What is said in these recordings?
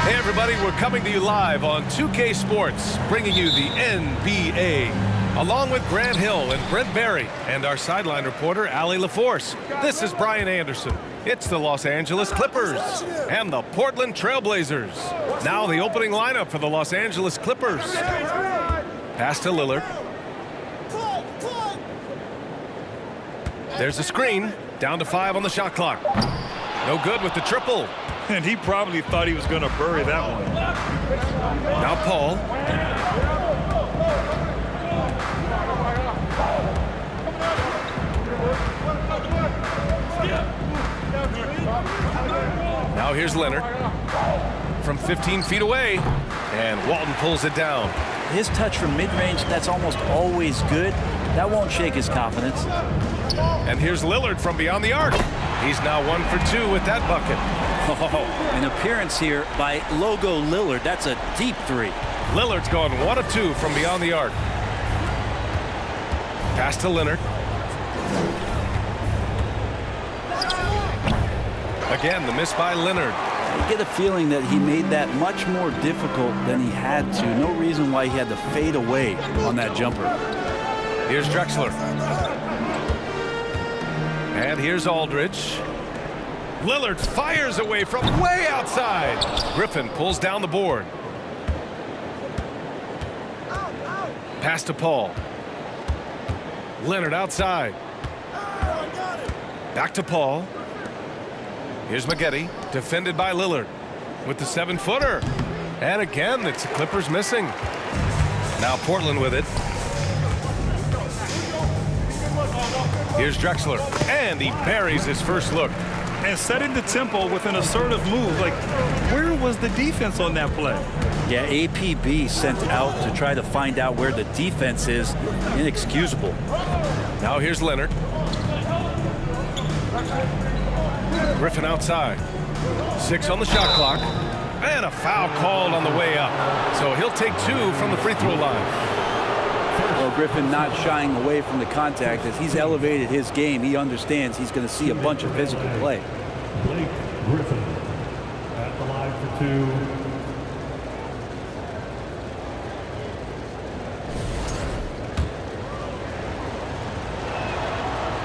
Hey everybody, we're coming to you live on 2K Sports, bringing you the NBA, along with Grant Hill and Brent Barry, and our sideline reporter, Allie LaForce. This is Brian Anderson. It's the Los Angeles Clippers and the Portland Trailblazers. Now the opening lineup for the Los Angeles Clippers. Pass to Lillard. There's a screen, down to 5 on the shot clock. No good with the triple. And he probably thought he was going to bury that one. Now Paul. Now here's Leonard from 15 feet away, and Walton pulls it down. His touch from mid-range, that's almost always good. That won't shake his confidence. And here's Lillard from beyond the arc. He's now 1 for 2 with that bucket. Oh, an appearance here by Logo Lillard. That's a deep three. Lillard's gone 1 of 2 from beyond the arc. Pass to Leonard. Again, the miss by Leonard. I get a feeling that he made that much more difficult than he had to. No reason why he had to fade away on that jumper. Here's Drexler. And here's Aldridge. Lillard fires away from way outside. Griffin pulls down the board. Pass to Paul. Leonard outside. Back to Paul. Here's Maggette, defended by Lillard with the 7-footer. And again, it's the Clippers missing. Now Portland with it. Here's Drexler, and he buries his first look. And setting the tempo with an assertive move. Like, where was the defense on that play? Yeah, APB sent out to try to find out where the defense is. Inexcusable. Now here's Leonard. Griffin outside. 6 on the shot clock. And a foul called on the way up. So he'll take 2 from the free throw line. Well, Griffin not shying away from the contact. As he's elevated his game, he understands he's going to see a bunch of physical play. Blake Griffin at the line for 2.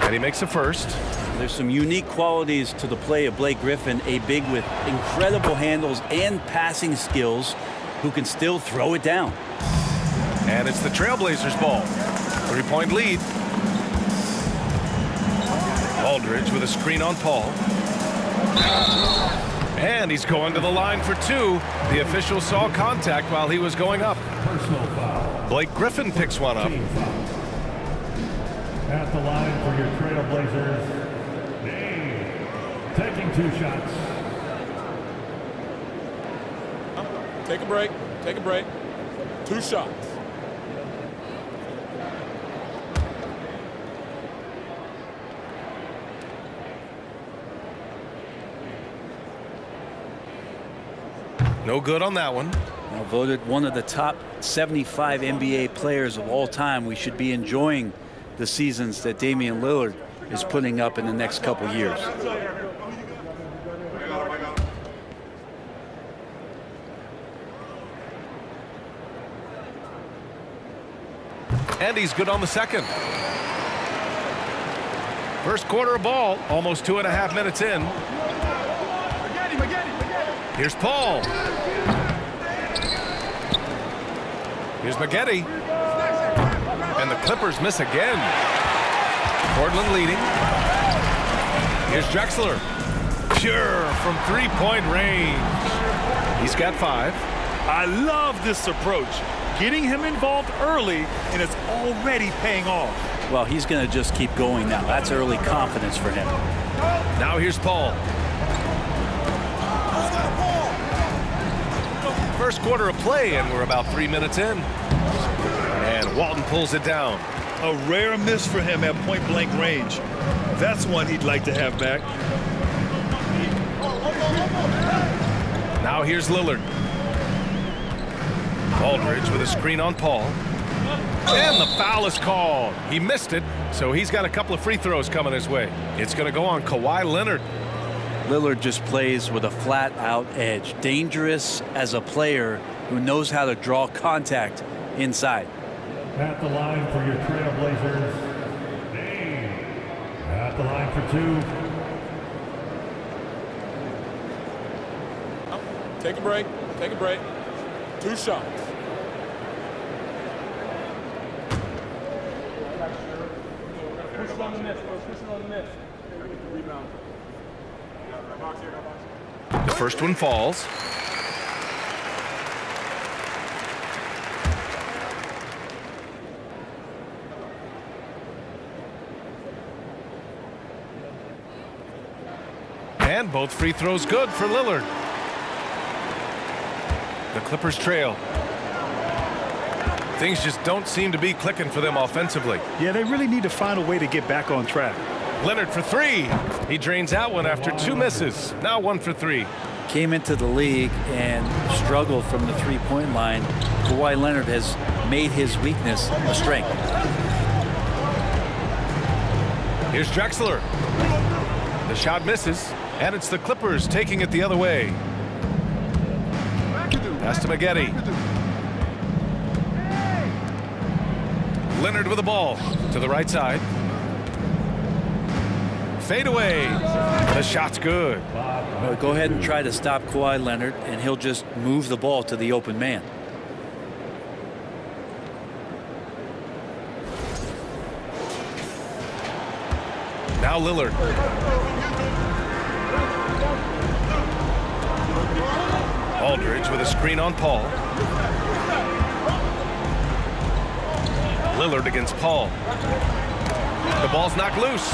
And he makes the first. There's some unique qualities to the play of Blake Griffin, a big with incredible handles and passing skills who can still throw it down. And it's the Trailblazers ball. 3-point lead. Aldridge with a screen on Paul. And he's going to the line for 2. The official saw contact while he was going up. Personal foul. Blake Griffin picks one up. At the line for your Trailblazers, Dave taking 2 shots. Take a break. Take a break. 2 shots. No good on that one. Now voted one of the top 75 NBA players of all time. We should be enjoying the seasons that Damian Lillard is putting up in the next couple years. And he's good on the second. First quarter of ball, almost 2.5 minutes in. Here's Paul. Here's Maggette. And the Clippers miss again. Portland leading. Here's Drexler. Pure from 3-point range. He's got 5. I love this approach. Getting him involved early, and it's already paying off. Well, he's going to just keep going now. That's early confidence for him. Now here's Paul. First quarter of play, and we're about 3 minutes in. And Walton pulls it down. A rare miss for him at point-blank range. That's one he'd like to have back. Now here's Lillard. Aldridge with a screen on Paul. And the foul is called. He missed it, so he's got a couple of free throws coming his way. It's going to go on Kawhi Leonard. Lillard just plays with a flat-out edge. Dangerous as a player who knows how to draw contact inside. At the line for your Trailblazers, Dame. At the line for 2. Take a break. Take a break. 2 shots. The first one falls. And both free throws good for Lillard. The Clippers trail. Things just don't seem to be clicking for them offensively. Yeah, they really need to find a way to get back on track. Leonard for 3. He drains out one after 2 misses. Now 1 for 3. Came into the league and struggled from the three-point line. Kawhi Leonard has made his weakness a strength. Here's Drexler. The shot misses, and it's the Clippers taking it the other way. Pass to Maggette. Leonard with the ball to the right side. Fade away. The shot's good. Well, go ahead and try to stop Kawhi Leonard, and he'll just move the ball to the open man. Now Lillard. Aldridge with a screen on Paul. Lillard against Paul. The ball's knocked loose.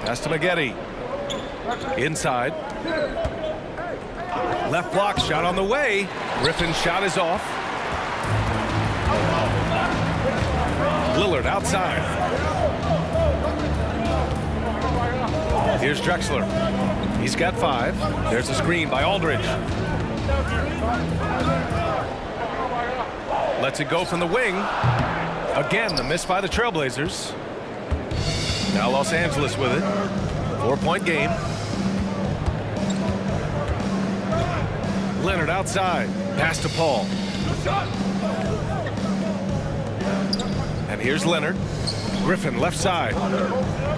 Pass to Maggette. Inside. Left block shot on the way. Griffin's shot is off. Lillard outside. Here's Drexler. He's got 5. There's a screen by Aldridge. Lets it go from the wing. Again, the miss by the Trailblazers. Now Los Angeles with it. 4-point game. Leonard outside. Pass to Paul. And here's Leonard. Griffin left side.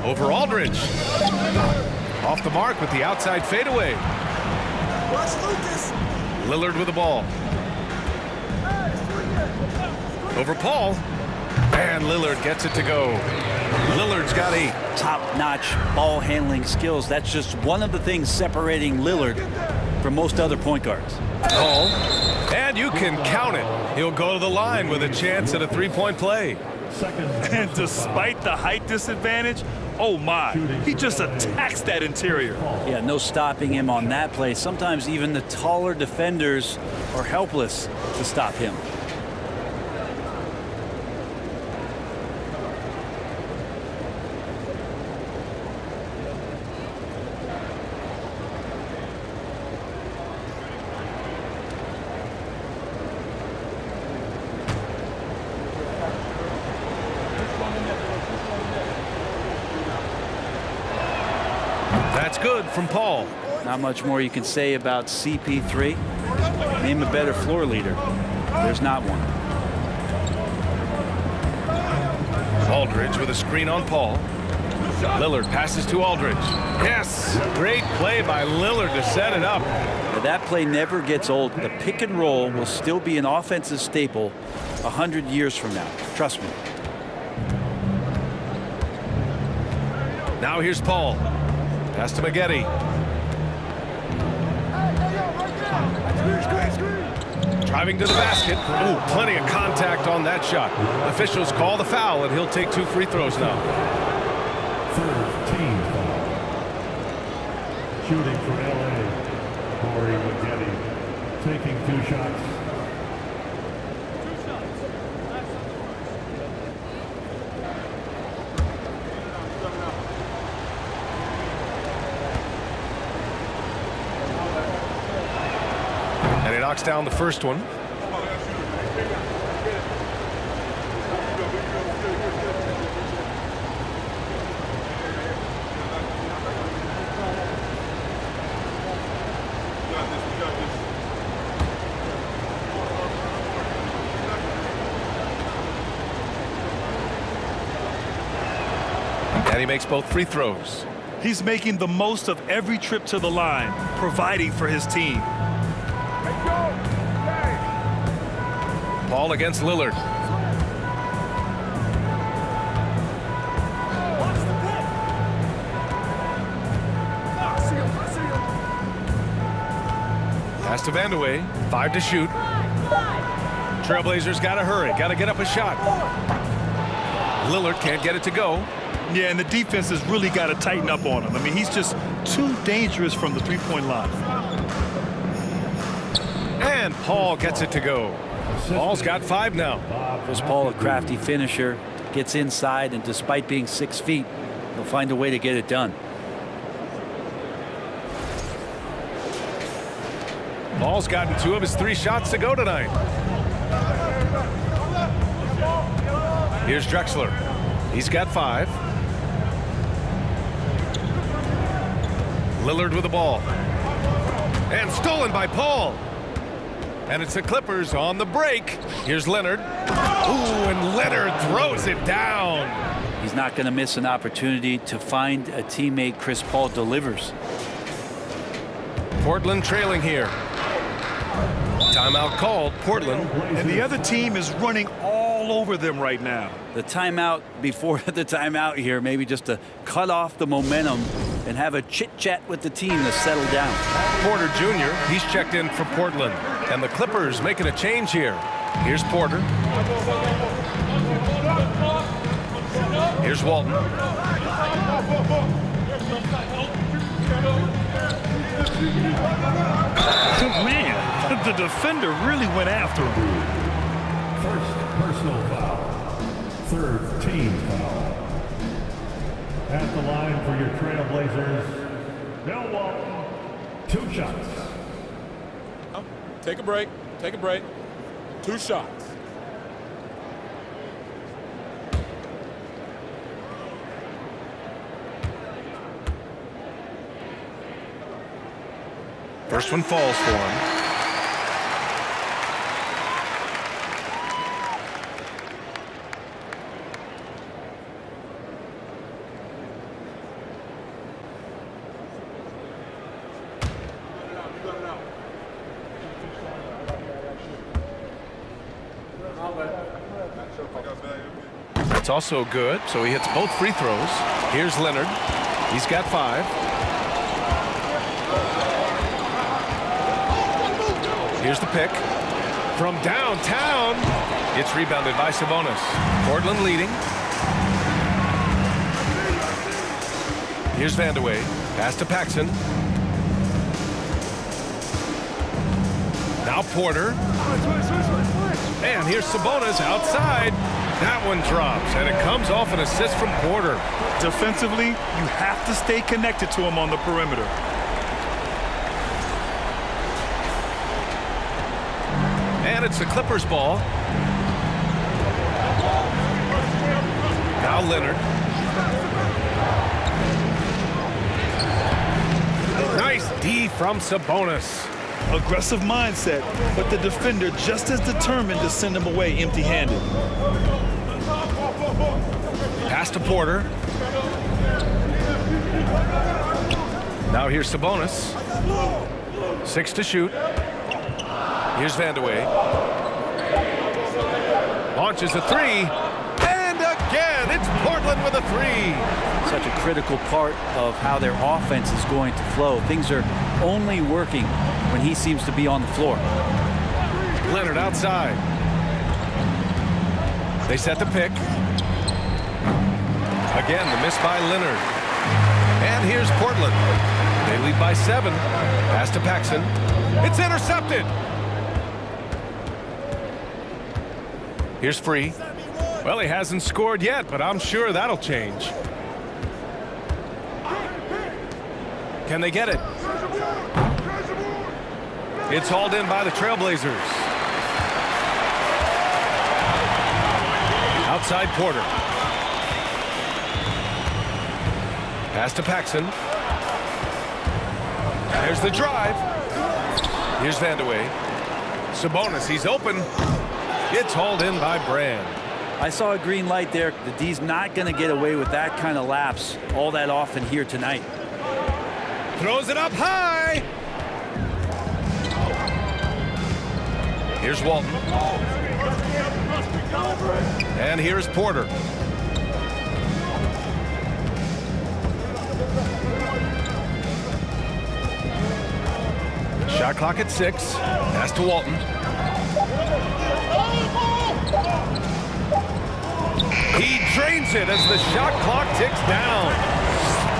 Over Aldridge. Off the mark with the outside fadeaway. Lillard with the ball. Over Paul. And Lillard gets it to go. Lillard's got 8. Top-notch ball handling skills. That's just one of the things separating Lillard from most other point guards. Paul. And you can count it. He'll go to the line with a chance at a 3-point play. And despite the height disadvantage, oh my, he just attacks that interior. Yeah, no stopping him on that play. Sometimes even the taller defenders are helpless to stop him. That's good from Paul. Not much more you can say about CP3. Name a better floor leader. There's not one. Aldridge with a screen on Paul. Lillard passes to Aldridge. Yes, great play by Lillard to set it up. But that play never gets old. The pick and roll will still be an offensive staple 100 years from now. Trust me. Now here's Paul. Pass to Maggette. Driving to the basket. Ooh, plenty of contact on that shot. Officials call the foul, and he'll take 2 free throws now. Third team foul. Shooting for LA, Corey Maggette. Taking 2 shots. And he knocks down the first one. And he makes both free throws. He's making the most of every trip to the line, providing for his team. Paul against Lillard. Pass to Vandeweghe. 5 to shoot. Trailblazers got to hurry. Got to get up a shot. Lillard can't get it to go. Yeah, and the defense has really got to tighten up on him. I mean, he's just too dangerous from the three-point line. And Paul gets it to go. Paul's got 5 now. Was Paul a crafty finisher, gets inside, and despite being 6 feet, he'll find a way to get it done. Paul's gotten 2 of his 3 shots to go tonight. Here's Drexler. He's got 5. Lillard with the ball. And stolen by Paul. And it's the Clippers on the break. Here's Leonard. Ooh, and Leonard throws it down. He's not going to miss an opportunity to find a teammate. Chris Paul delivers. Portland trailing here. Timeout called. Portland. And the other team is running all over them right now. The timeout before the timeout here, maybe just to cut off the momentum and have a chit-chat with the team to settle down. Porter Jr., he's checked in for Portland. And the Clippers making a change here. Here's Porter. Here's Walton. Man, the defender really went after him. First personal foul. Third team foul. At the line for your Trailblazers, Bill Walton. 2 shots. Take a break. Take a break. 2 shots. First one falls for him. That's also good, so he hits both free throws. Here's Leonard. He's got 5. Here's the pick. From downtown. It's rebounded by Sabonis. Portland leading. Here's Vandeweghe. Pass to Paxson. Now Porter. And here's Sabonis outside. That one drops, and it comes off an assist from Porter. Defensively, you have to stay connected to him on the perimeter. And it's the Clippers ball. Now Leonard. Nice D from Sabonis. Aggressive mindset, but the defender just as determined to send him away empty-handed. Pass to Porter. Now here's Sabonis. 6 to shoot. Here's Vandeweghe. Launches a 3. And again, it's Portland with a 3. Such a critical part of how their offense is going to flow. Things are only working when he seems to be on the floor. Leonard outside. They set the pick. Again, the miss by Leonard. And here's Portland. They lead by 7. Pass to Paxson. It's intercepted. Here's Free. Well, he hasn't scored yet, but I'm sure that'll change. Can they get it? It's hauled in by the Trailblazers. Outside Porter. Pass to Paxson. There's the drive. Here's Vandeweghe. Sabonis, he's open. It's hauled in by Brand. I saw a green light there. The D's not going to get away with that kind of lapse all that often here tonight. Throws it up high. Here's Walton. And here's Porter. Shot clock at 6. Pass to Walton. He drains it as the shot clock ticks down.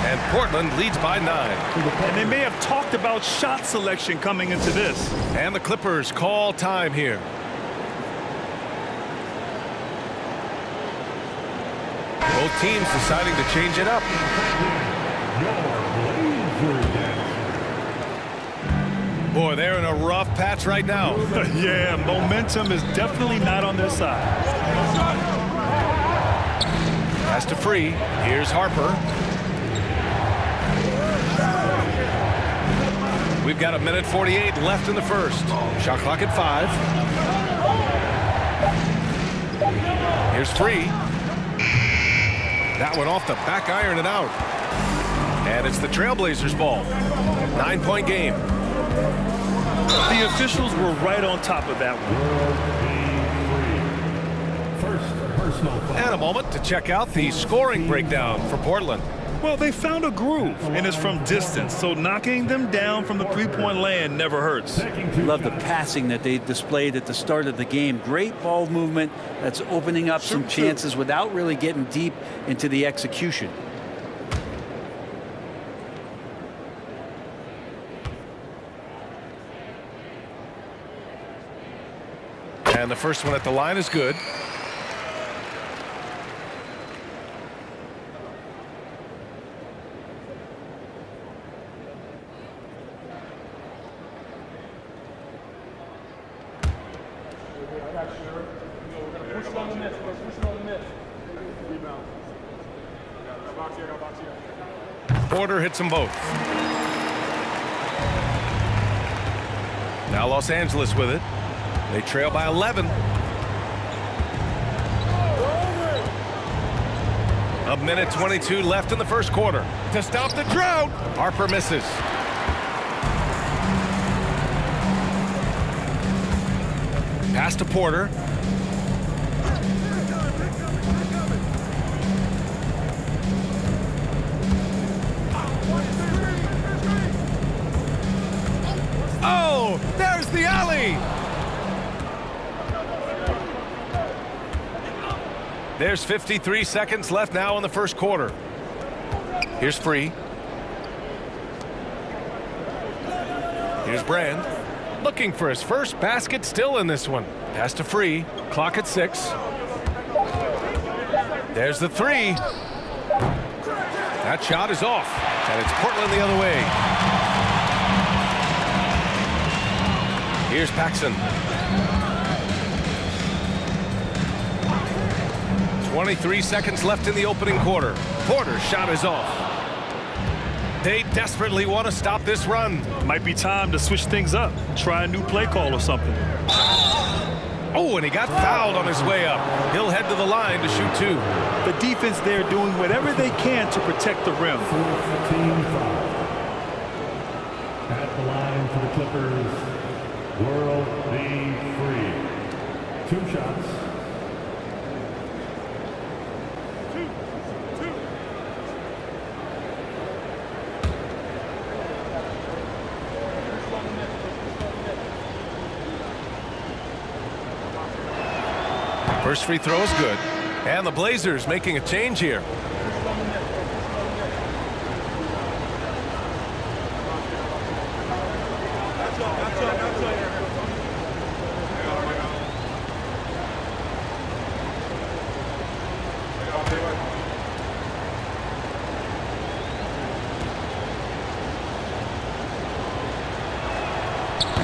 And Portland leads by 9. And they may have talked about shot selection coming into this. And the Clippers call time here. Both teams deciding to change it up. Boy, they're in a rough patch right now. Yeah, momentum is definitely not on their side. Pass to Free. Here's Harper. We've got 1:48 left in the first. Shot clock at 5. Here's Free. That one off the back iron and out. And it's the Trailblazers ball. 9-point game. The officials were right on top of that one. First personal foul. And a moment to check out the scoring breakdown for Portland. Well, they found a groove, and it's from distance, so knocking them down from the three-point land never hurts. Love the passing that they displayed at the start of the game. Great ball movement that's opening up some chances without really getting deep into the execution. And the first one at the line is good. Porter hits them both. Now Los Angeles with it. They trail by 11. A minute 22 left in the first quarter. To stop the drought, Harper misses. Pass to Porter. Oh, there's the alley. There's 53 seconds left now in the first quarter. Here's Free. Here's Brand. Looking for his first basket still in this one. Pass to Free. Clock at 6. There's the 3. That shot is off. And it's Portland the other way. Here's Paxson. 23 seconds left in the opening quarter. Porter's shot is off. They desperately want to stop this run. Might be time to switch things up. Try a new play call or something. Oh, and he got fouled on his way up. He'll head to the line to shoot 2. The defense there doing whatever they can to protect the rim. Team foul. At the line for the Clippers, World B. Free. 2 shots. First free throw is good. And the Blazers making a change here.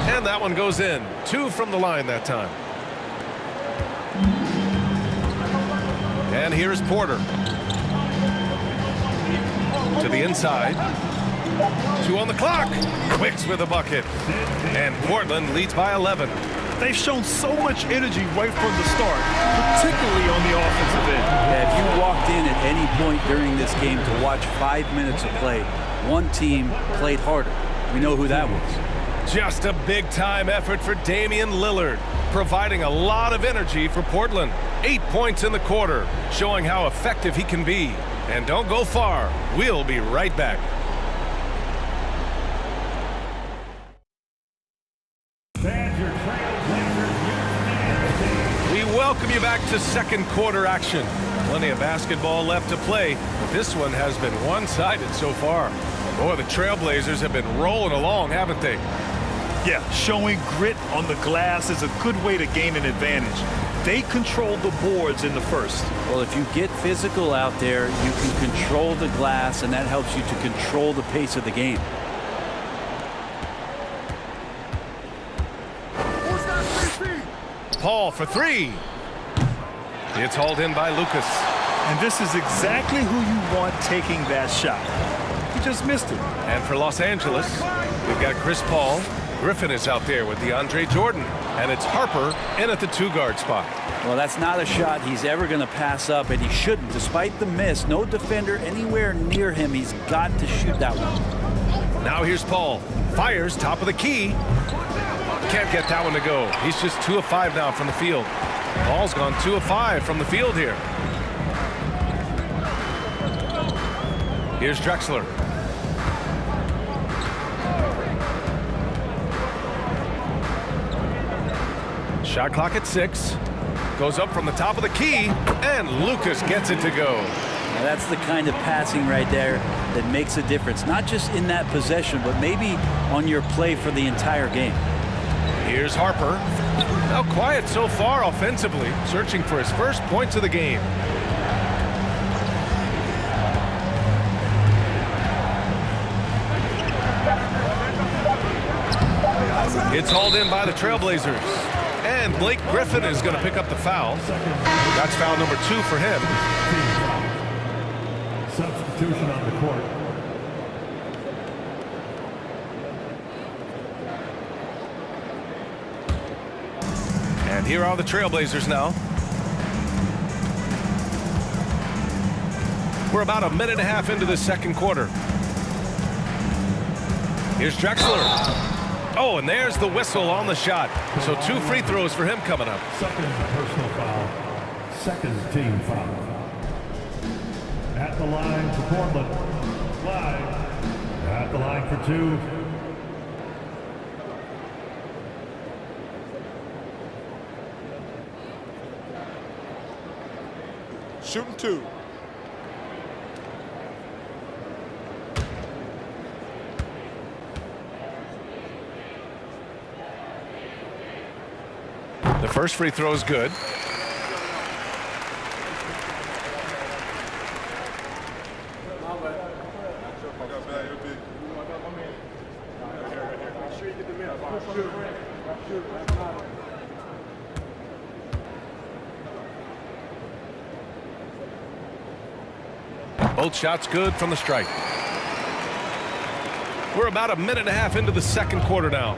And that one goes in. 2 from the line that time. And here's Porter. To the inside. 2 on the clock. Quicks with a bucket. And Portland leads by 11. They've shown so much energy right from the start, particularly on the offensive end. Yeah, if you walked in at any point during this game to watch 5 minutes of play, one team played harder. We know who that was. Just a big-time effort for Damian Lillard, providing a lot of energy for Portland. 8 points in the quarter, showing how effective he can be. And don't go far. We'll be right back. Fans, your Trailblazers, We welcome you back to second quarter action. Plenty of basketball left to play, but this one has been one-sided so far. Boy, the Trailblazers have been rolling along, haven't they? Yeah, showing grit on the glass is a good way to gain an advantage. They controlled the boards in the first. Well, if you get physical out there, you can control the glass, and that helps you to control the pace of the game. Paul for three. It's hauled in by Lucas. And this is exactly who you want taking that shot. He just missed it. And for Los Angeles, we've got Chris Paul. Griffin is out there with DeAndre Jordan. And it's Harper in at the two-guard spot. Well, that's not a shot he's ever going to pass up, and he shouldn't. Despite the miss, no defender anywhere near him. He's got to shoot that one. Now here's Paul. Fires, top of the key. Can't get that one to go. He's just 2 of 5 now from the field. Paul's gone 2 of 5 from the field here. Here's Drexler. Shot clock at 6. Goes up from the top of the key, and Lucas gets it to go. Now, that's the kind of passing right there that makes a difference, not just in that possession, but maybe on your play for the entire game. Here's Harper. Now quiet so far offensively, searching for his first points of the game. It's hauled in by the Trailblazers. And Blake Griffin is going to pick up the foul. That's foul number 2 for him. substitution on the court. And here are the Trailblazers now. We're about a minute and a half into the second quarter. Here's Drexler. Oh, and there's the whistle on the shot. So 2 free throws for him coming up. Second personal foul. Second team foul. At the line for Portland. Live. At the line for 2. Shooting 2. The first free throw is good. Both shots good from the strike. We're about a minute and a half into the second quarter now.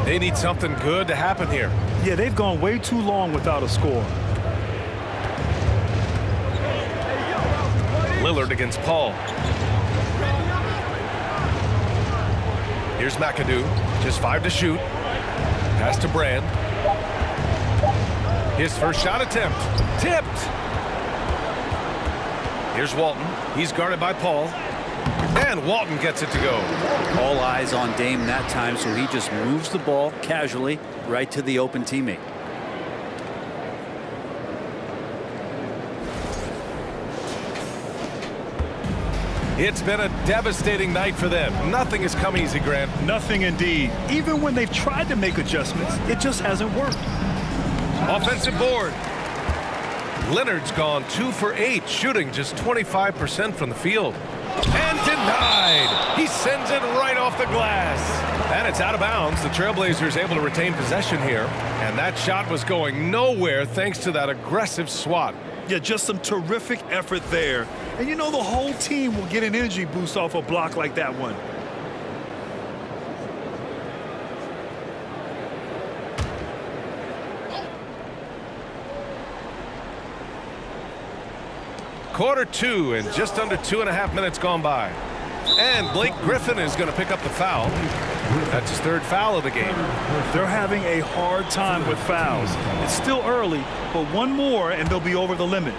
They need something good to happen here. Yeah, they've gone way too long without a score. Lillard against Paul. Here's McAdoo. Just 5 to shoot. Pass to Brand. His first shot attempt. Tipped. Here's Walton. He's guarded by Paul. And Walton gets it to go. All eyes on Dame that time, so he just moves the ball casually right to the open teammate. It's been a devastating night for them. Nothing has come easy, Grant. Nothing indeed. Even when they've tried to make adjustments, it just hasn't worked. Offensive board. Leonard's gone 2 for 8, shooting just 25% from the field. And denied. He sends it right off the glass. And it's out of bounds. The Trailblazers able to retain possession here. And that shot was going nowhere thanks to that aggressive swat. Yeah, just some terrific effort there. And you know the whole team will get an energy boost off a block like that one. Quarter 2 and just under 2.5 minutes gone by. And Blake Griffin is going to pick up the foul. That's his 3rd foul of the game. They're having a hard time with fouls. It's still early, but one more and they'll be over the limit.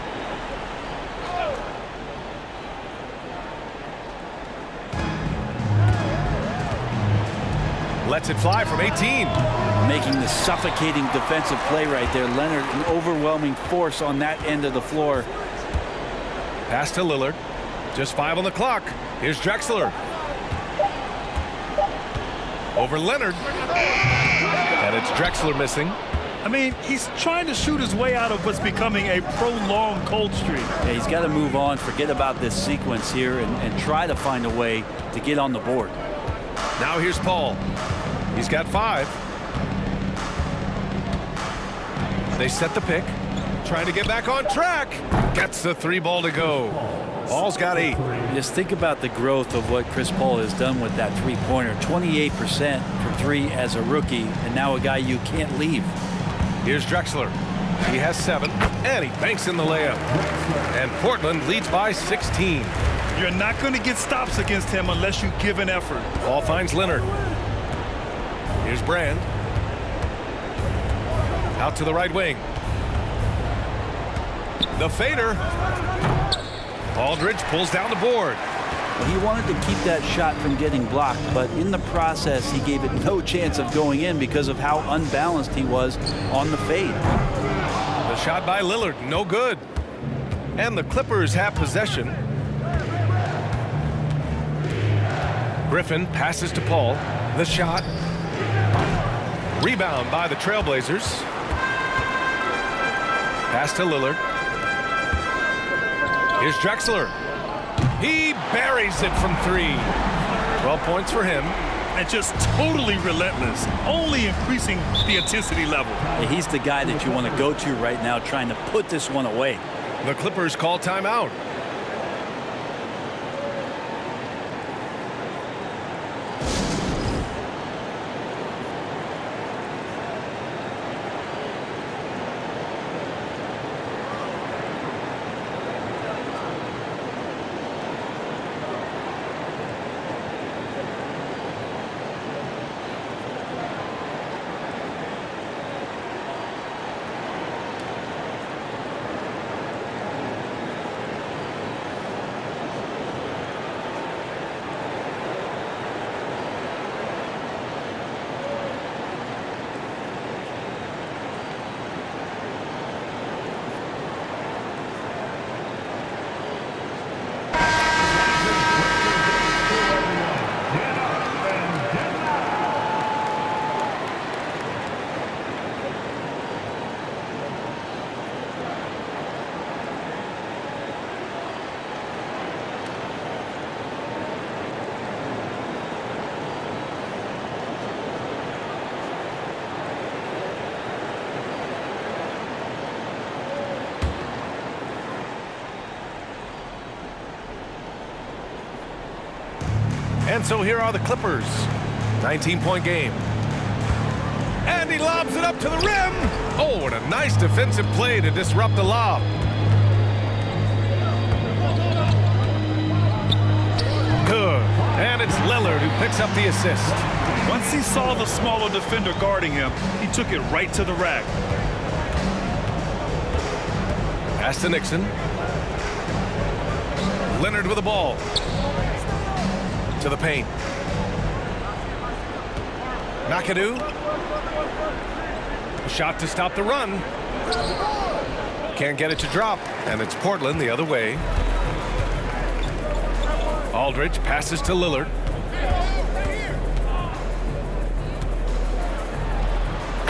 Lets it fly from 18. Making the suffocating defensive play right there. Leonard, an overwhelming force on that end of the floor. Pass to Lillard. Just 5 on the clock. Here's Drexler. Over Leonard. And it's Drexler missing. I mean, he's trying to shoot his way out of what's becoming a prolonged cold streak. Yeah, he's got to move on, forget about this sequence here, and try to find a way to get on the board. Now here's Paul. He's got 5. They set the pick. Trying to get back on track. Gets the 3 ball to go. Paul's got 8. Just think about the growth of what Chris Paul has done with that 3-pointer. 28% from 3 as a rookie, and now a guy you can't leave. Here's Drexler. He has 7, and he banks in the layup. And Portland leads by 16. You're not going to get stops against him unless you give an effort. Ball finds Leonard. Here's Brand. Out to the right wing. The fader. Aldridge pulls down the board. Well, he wanted to keep that shot from getting blocked, but in the process, he gave it no chance of going in because of how unbalanced he was on the fade. The shot by Lillard, no good. And the Clippers have possession. Griffin passes to Paul. The shot. Rebound by the Trailblazers. Pass to Lillard. Here's Drexler. He buries it from 3. 12 points for him. And just totally relentless, only increasing the intensity level. He's the guy that you want to go to right now, trying to put this one away. The Clippers call timeout. And so here are the Clippers. 19-point game. And he lobs it up to the rim. Oh, what a nice defensive play to disrupt the lob. Good. And it's Lillard who picks up the assist. Once he saw the smaller defender guarding him, he took it right to the rack. Pass to Nixon. Leonard with the ball. To the paint. McAdoo. A shot to stop the run. Can't get it to drop. And it's Portland the other way. Aldridge passes to Lillard.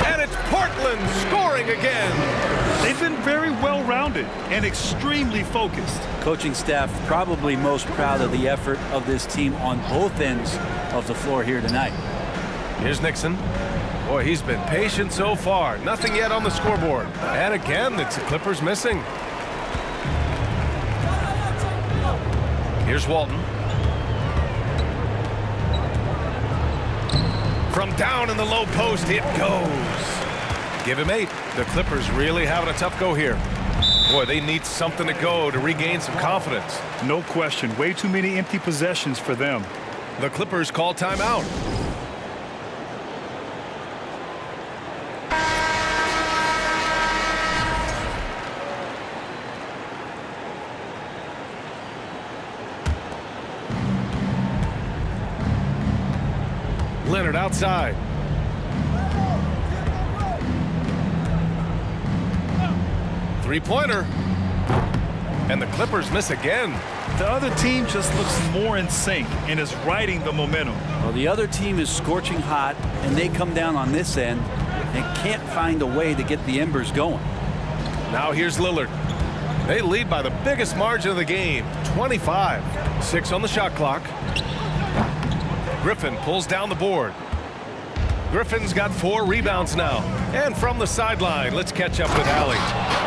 And it's Portland scoring again. They've been very well-rounded and extremely focused. Coaching staff probably most proud of the effort of this team on both ends of the floor here tonight. Here's Nixon. Boy, he's been patient so far. Nothing yet on the scoreboard. And again, it's the Clippers missing. Here's Walton. From down in the low post, it goes. Give him 8. The Clippers really having a tough go here. Boy, they need something to go to regain some confidence. No question. Way too many empty possessions for them. The Clippers call timeout. Leonard outside. Three-pointer. And the Clippers miss again. The other team just looks more in sync and is riding the momentum. Well, the other team is scorching hot, and they come down on this end and can't find a way to get the embers going. Now here's Lillard. They lead by the biggest margin of the game, 25. 6 on the shot clock. Griffin pulls down the board. Griffin's got 4 rebounds now. And from the sideline, let's catch up with Allie.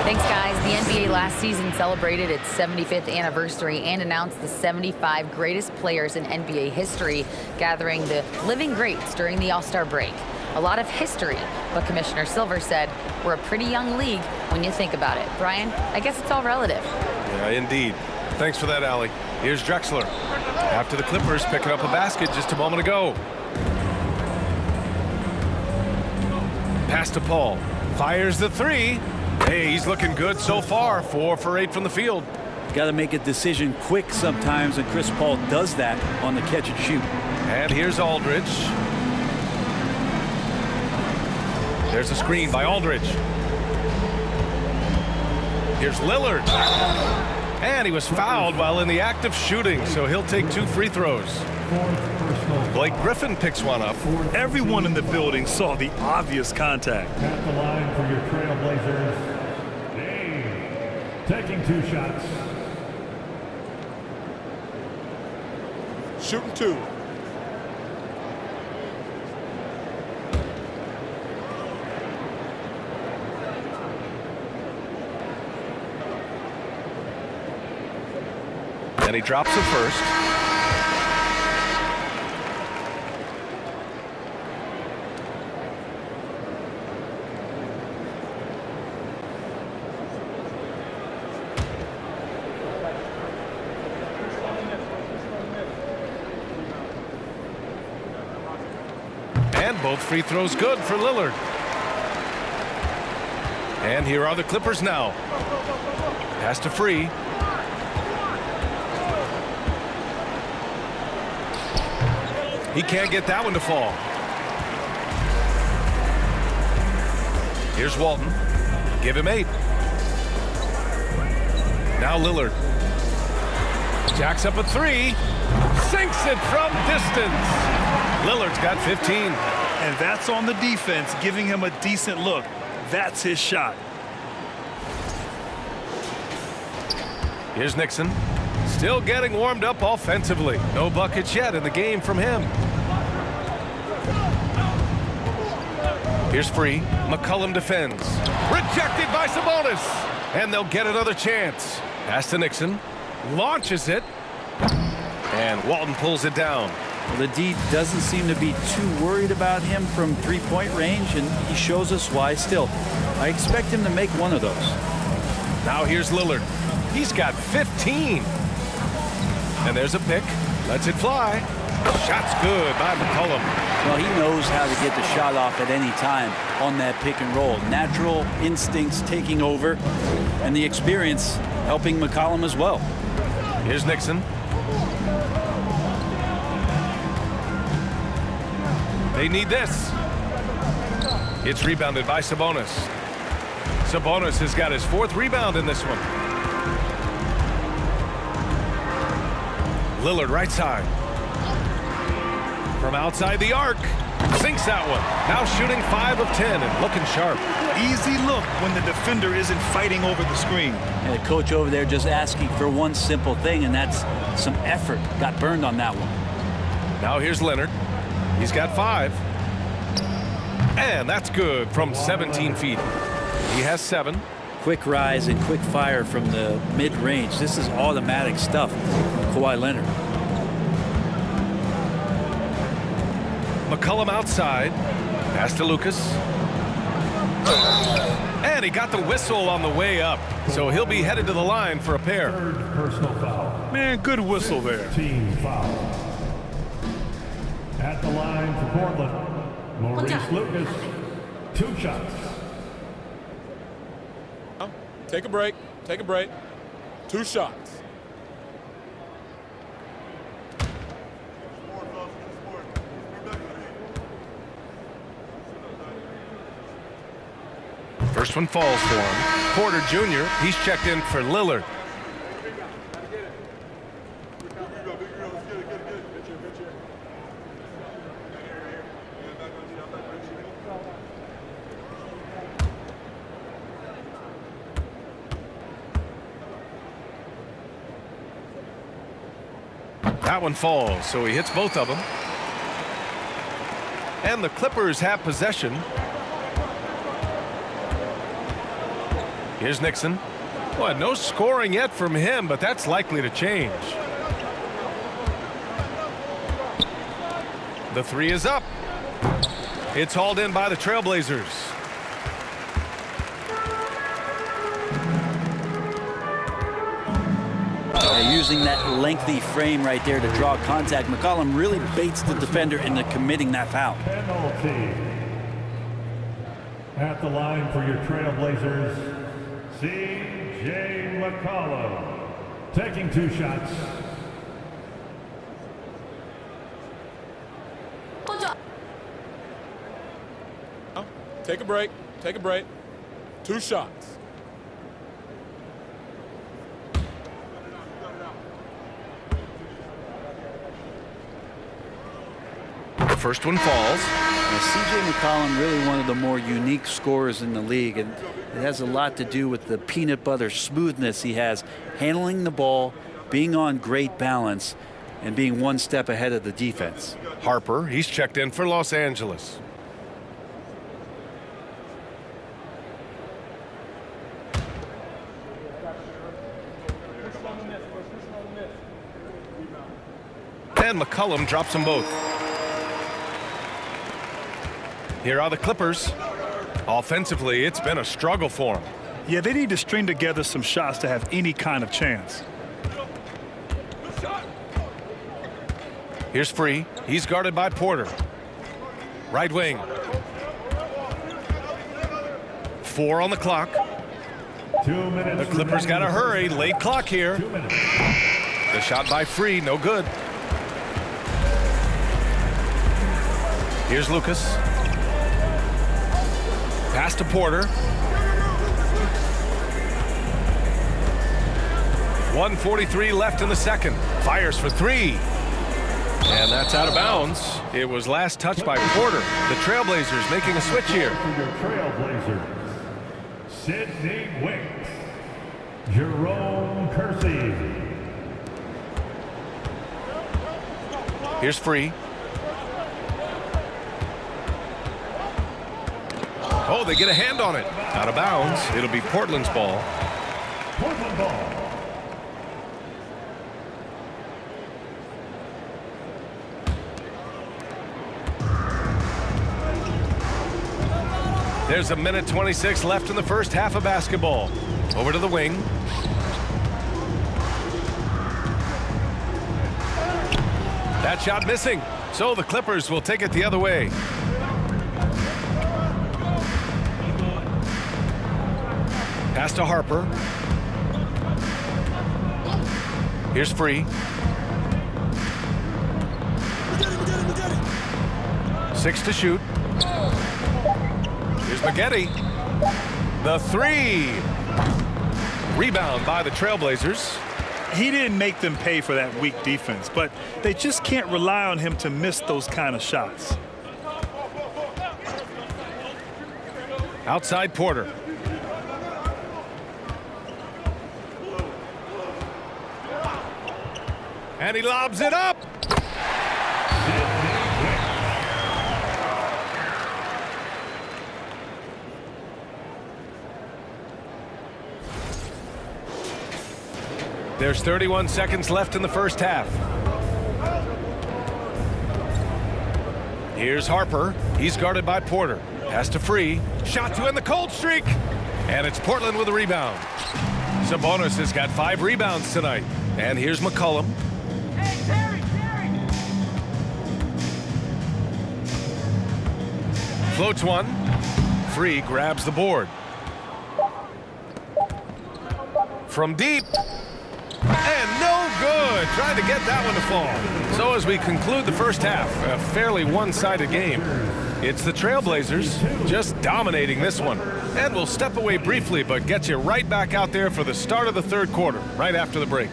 Thanks, guys. The NBA last season celebrated its 75th anniversary and announced the 75 greatest players in NBA history, gathering the living greats during the All-Star break. A lot of history, but Commissioner Silver said we're a pretty young league when you think about it. Brian, I guess it's all relative. Yeah, indeed. Thanks for that, Allie. Here's Drexler. After the Clippers picking up a basket just a moment ago. Pass to Paul. Fires the 3. Hey, he's looking good so far. 4 for 8 from the field. Got to make a decision quick sometimes, and Chris Paul does that on the catch and shoot. And here's Aldridge. There's a screen by Aldridge. Here's Lillard. And he was fouled while in the act of shooting, so he'll take 2 free throws. Blake Griffin picks one up. Everyone in the building saw the obvious contact. At the line for your Trailblazers, Dame taking 2 shots. Shooting 2. And he drops it first. And both free throws good for Lillard. And here are the Clippers now. Pass to Free. He can't get that one to fall. Here's Walton. Give him 8. Now Lillard. Jacks up a 3. Sinks it from distance. Lillard's got 15. And that's on the defense, giving him a decent look. That's his shot. Here's Nixon. Still getting warmed up offensively. No buckets yet in the game from him. Here's Free. McCollum defends. Rejected by Sabonis. And they'll get another chance. Pass to Nixon. Launches it. And Walton pulls it down. Well, the D doesn't seem to be too worried about him from three-point range, and he shows us why still. I expect him to make one of those. Now here's Lillard. He's got 15. And there's a pick. Lets it fly. Shot's good by McCollum. Well, he knows how to get the shot off at any time on that pick and roll. Natural instincts taking over, and the experience helping McCollum as well. Here's Nixon. They need this. It's rebounded by Sabonis. Sabonis has got his 4th rebound in this one. Lillard right side. From outside the arc. Sinks that one. Now shooting 5 of 10 and looking sharp. Easy look when the defender isn't fighting over the screen. And the coach over there just asking for one simple thing, and that's some effort. Got burned on that one. Now here's Leonard. He's got 5. And that's good from 17 feet. He has 7. Quick rise and quick fire from the mid-range. This is automatic stuff from Kawhi Leonard. McCollum outside. Pass to Lucas. And he got the whistle on the way up, so he'll be headed to the line for a pair. Third personal foul. Man, good whistle there. Team foul. At the line for Portland, Maurice Lucas. 2 shots. Take a break. Take a break. 2 shots. First one falls for him. Porter Jr., he's checked in for Lillard. That one falls, so he hits both of them. And the Clippers have possession. Here's Nixon. Well, no scoring yet from him, but that's likely to change. The 3 is up. It's hauled in by the Trailblazers. Using that lengthy frame right there to draw contact, McCollum really baits the defender into committing that foul. Penalty. At the line for your Trailblazers, C.J. McCollum. Taking 2 shots. Take a break. Take a break. 2 shots. The first one falls. C.J. McCollum, really one of the more unique scorers in the league, and it has a lot to do with the peanut butter smoothness he has, handling the ball, being on great balance, and being one step ahead of the defense. Harper, he's checked in for Los Angeles. And McCollum drops them both. Here are the Clippers. Offensively, it's been a struggle for them. Yeah, they need to string together some shots to have any kind of chance. Here's Free. He's guarded by Porter. Right wing. 4 on the clock. 2 minutes. The Clippers got to hurry. Late clock here. 2 minutes. The shot by Free, no good. Here's Lucas. Pass to Porter. 1:43 left in the second. Fires for 3. And that's out of bounds. It was last touched by Porter. The Trailblazers making a switch here. For your Trailblazers, Sidney Wicks. Jerome Kersey. Here's Free. Oh, they get a hand on it. Out of bounds. It'll be Portland's ball. Portland ball. There's 1:26 left in the first half of basketball. Over to the wing. That shot missing. So the Clippers will take it the other way. Pass to Harper. Here's Free. 6 to shoot. Here's Maggette. The 3. Rebound by the Trailblazers. He didn't make them pay for that weak defense, but they just can't rely on him to miss those kind of shots. Outside Porter. And he lobs it up. There's 31 seconds left in the first half. Here's Harper. He's guarded by Porter. Pass to Free. Shot to end the cold streak. And it's Portland with a rebound. Sabonis has got 5 rebounds tonight. And here's McCollum. Floats one. Free grabs the board. From deep. And no good. Trying to get that one to fall. So as we conclude the first half, a fairly one-sided game. It's the Trailblazers just dominating this one. And we'll step away briefly, but get you right back out there for the start of the third quarter, right after the break.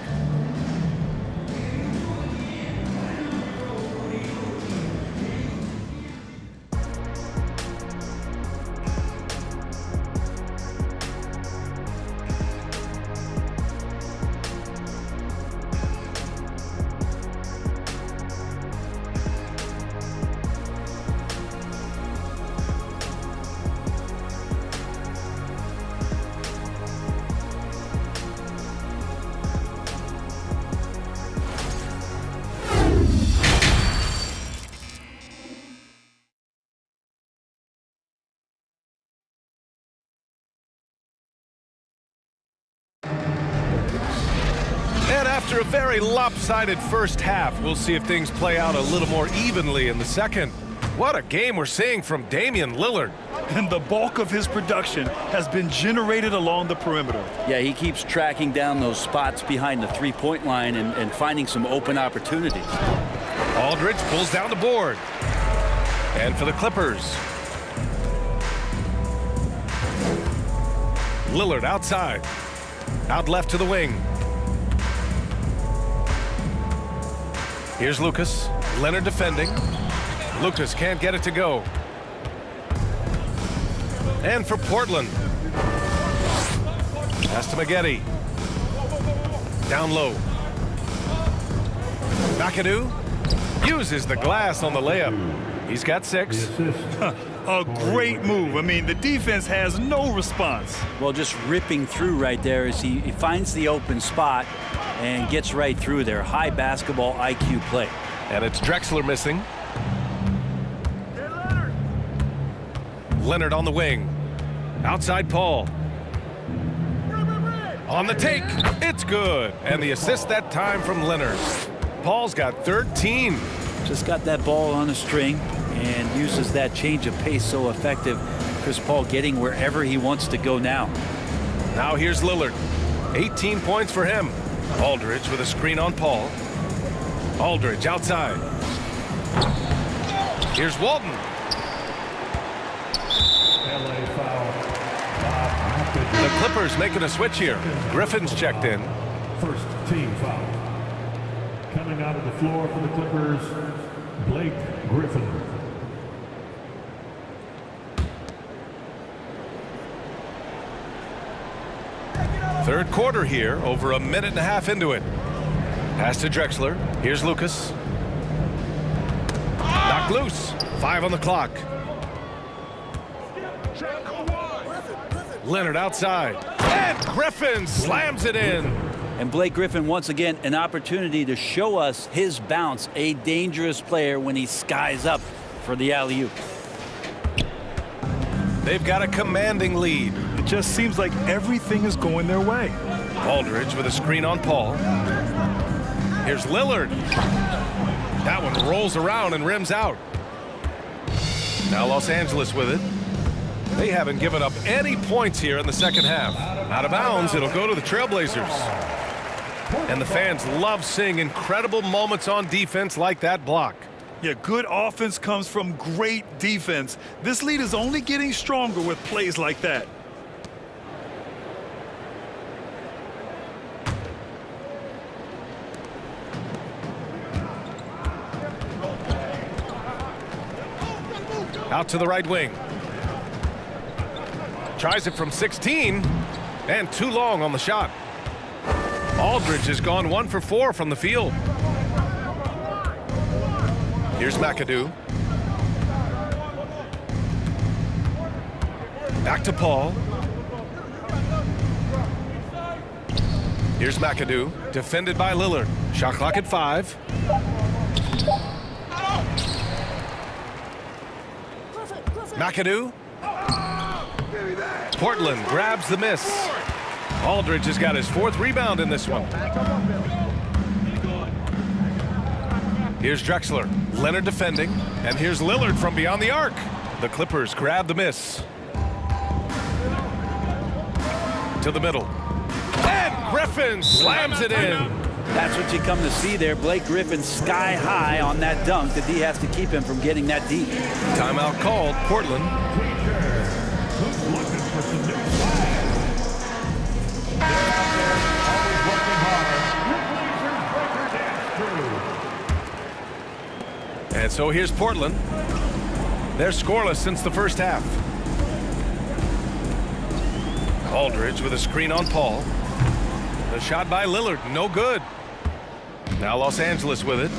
And after a very lopsided first half, we'll see if things play out a little more evenly in the second. What a game we're seeing from Damian Lillard. And the bulk of his production has been generated along the perimeter. Yeah, he keeps tracking down those spots behind the three-point line and finding some open opportunities. Aldridge pulls down the board. And for the Clippers, Lillard outside. Out left to the wing. Here's Lucas. Leonard defending. Lucas can't get it to go. And for Portland. Pass to Maggette. Down low. McAdoo uses the glass on the layup. He's got 6. A great move. I mean, the defense has no response. Well, just ripping through right there as he finds the open spot and gets right through there. High basketball IQ play. And it's Drexler missing. Leonard on the wing. Outside Paul. On the take. It's good. And the assist that time from Leonard. Paul's got 13. Just got that ball on a string and uses that change of pace so effective. Chris Paul getting wherever he wants to go now. Now here's Lillard. 18 points for him. Aldridge with a screen on Paul. Aldridge outside. Here's Walton. LA foul. The Clippers making a switch here. Griffin's checked in. First team foul. Coming out of the floor for the Clippers, Blake Griffin. Third quarter here, over a minute and a half into it. Pass to Drexler. Here's Lucas. Knocked loose. 5 on the clock. Leonard outside. And Griffin slams it in. And Blake Griffin, once again, an opportunity to show us his bounce. A dangerous player when he skies up for the alley-oop. They've got a commanding lead. It just seems like everything is going their way. Aldridge with a screen on Paul. Here's Lillard. That one rolls around and rims out. Now Los Angeles with it. They haven't given up any points here in the second half. Out of bounds, it'll go to the Trailblazers. And the fans love seeing incredible moments on defense like that block. Yeah, good offense comes from great defense. This lead is only getting stronger with plays like that. Out to the right wing. Tries it from 16, and too long on the shot. Aldridge has gone 1 for 4 from the field. Here's McAdoo. Back to Paul. Here's McAdoo, defended by Lillard. Shot clock at 5. McAdoo. Portland grabs the miss. Aldridge has got his 4th rebound in this one. Here's Drexler. Leonard defending. And here's Lillard from beyond the arc. The Clippers grab the miss. To the middle. And Griffin slams it in. That's what you come to see there. Blake Griffin sky high on that dunk. The D has to keep him from getting that deep. Timeout called. Portland. Who's looking for some new swag? They're out there always working hard. Your Blazers breaker dance crew. And so here's Portland. They're scoreless since the first half. Aldridge with a screen on Paul. The shot by Lillard, no good. Now Los Angeles with it.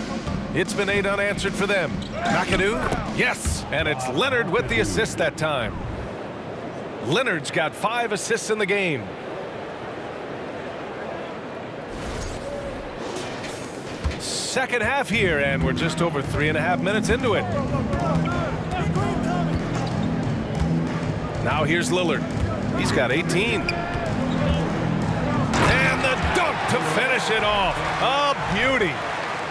It's been 8 unanswered for them. McAdoo, yes, and it's Leonard with the assist that time. Leonard's got 5 assists in the game. Second half here, and we're just over 3.5 minutes into it. Now here's Lillard. He's got 18. And the dunk to finish it off. A beauty.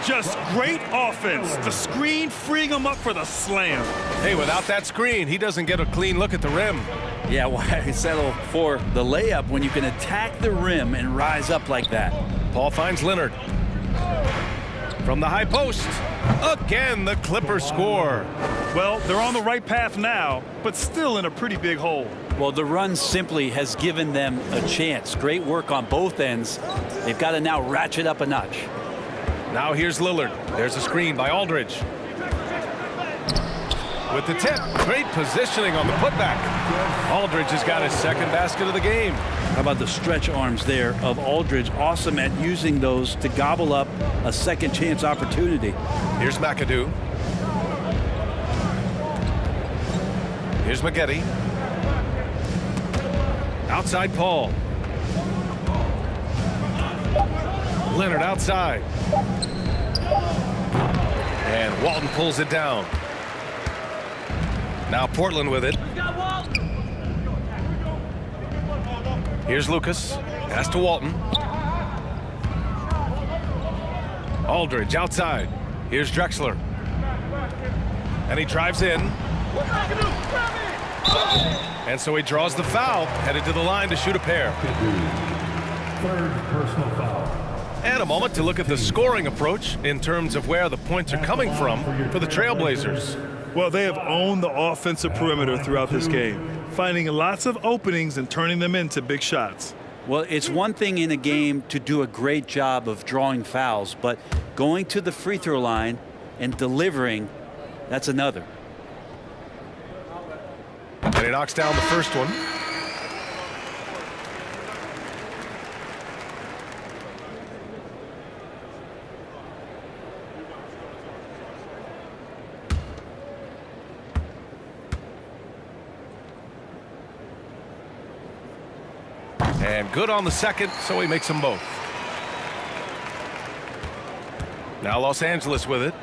Just great offense. The screen freeing him up for the slam. Hey, without that screen, he doesn't get a clean look at the rim. Yeah, why settle for the layup when you can attack the rim and rise up like that? Paul finds Leonard. From the high post. Again, the Clippers score. Well, they're on the right path now, but still in a pretty big hole. Well, the run simply has given them a chance. Great work on both ends. They've got to now ratchet up a notch. Now here's Lillard. There's a screen by Aldridge. With the tip. Great positioning on the putback. Aldridge has got his 2nd basket of the game. How about the stretch arms there of Aldridge? Awesome at using those to gobble up a second chance opportunity. Here's McAdoo. Here's Maggette. Outside Paul. Leonard outside. And Walton pulls it down. Now Portland with it. Here's Lucas. Pass to Walton. Aldridge outside. Here's Drexler. And he drives in. And so he draws the foul, headed to the line to shoot a pair. 3rd personal foul. And a moment to look at the scoring approach in terms of where the points are coming from for the Trailblazers. Well, they have owned the offensive perimeter throughout this game, finding lots of openings and turning them into big shots. Well, it's one thing in a game to do a great job of drawing fouls, but going to the free throw line and delivering, that's another. And he knocks down the first one. And good on the second, so he makes them both. Now Los Angeles with it.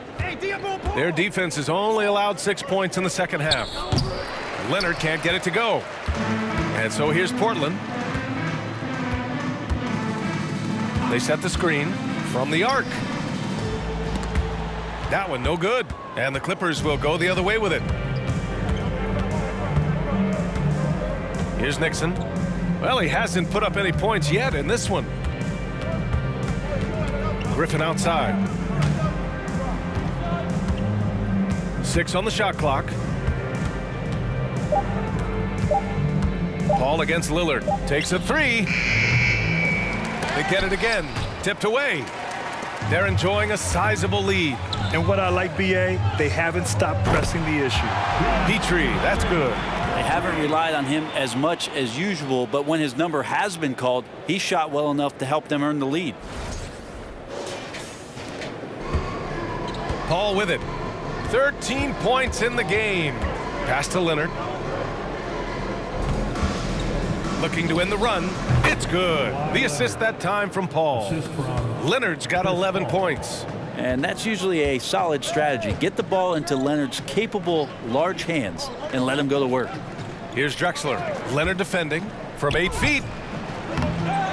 Their defense has only allowed 6 points in the second half. Leonard can't get it to go. And so here's Portland. They set the screen from the arc. That one no good. And the Clippers will go the other way with it. Here's Nixon. Well, he hasn't put up any points yet in this one. Griffin outside. 6 on the shot clock. Paul against Lillard. Takes a 3. They get it again. Tipped away. They're enjoying a sizable lead. And what I like, B.A., they haven't stopped pressing the issue. Petrie, that's good. They haven't relied on him as much as usual, but when his number has been called, he shot well enough to help them earn the lead. Paul with it. 13 points in the game. Pass to Leonard. Looking to end the run. It's good. The assist that time from Paul. Leonard's got 11 points. And that's usually a solid strategy. Get the ball into Leonard's capable, large hands and let him go to work. Here's Drexler. Leonard defending from 8 feet.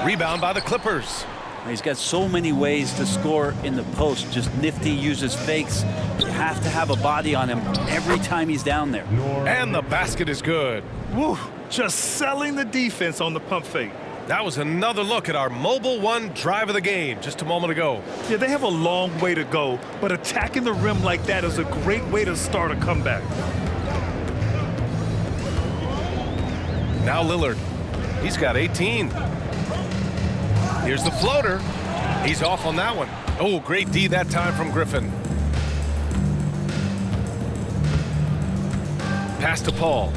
Rebound by the Clippers. He's got so many ways to score in the post. Just nifty, uses fakes. You have to have a body on him every time he's down there. And the basket is good. Woo! Just selling the defense on the pump fake. That was another look at our Mobile One drive of the game just a moment ago. Yeah, they have a long way to go, but attacking the rim like that is a great way to start a comeback. Now Lillard. He's got 18. Here's the floater. He's off on that one. Oh, great D that time from Griffin. Pass to Paul.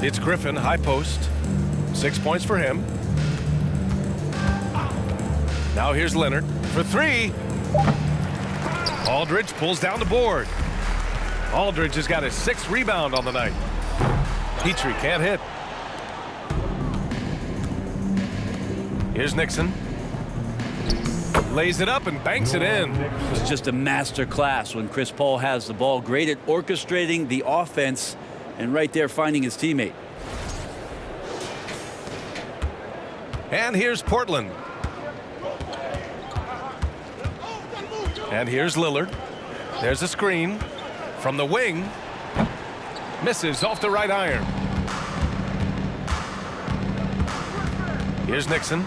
It's Griffin, high post. 6 points for him. Now here's Leonard for 3. Aldridge pulls down the board. Aldridge has got his 6th rebound on the night. Petrie can't hit. Here's Nixon. Lays it up and banks it in. It's just a master class when Chris Paul has the ball. Great at orchestrating the offense and right there finding his teammate. And here's Portland. And here's Lillard. There's a screen from the wing. Misses off the right iron. Here's Nixon.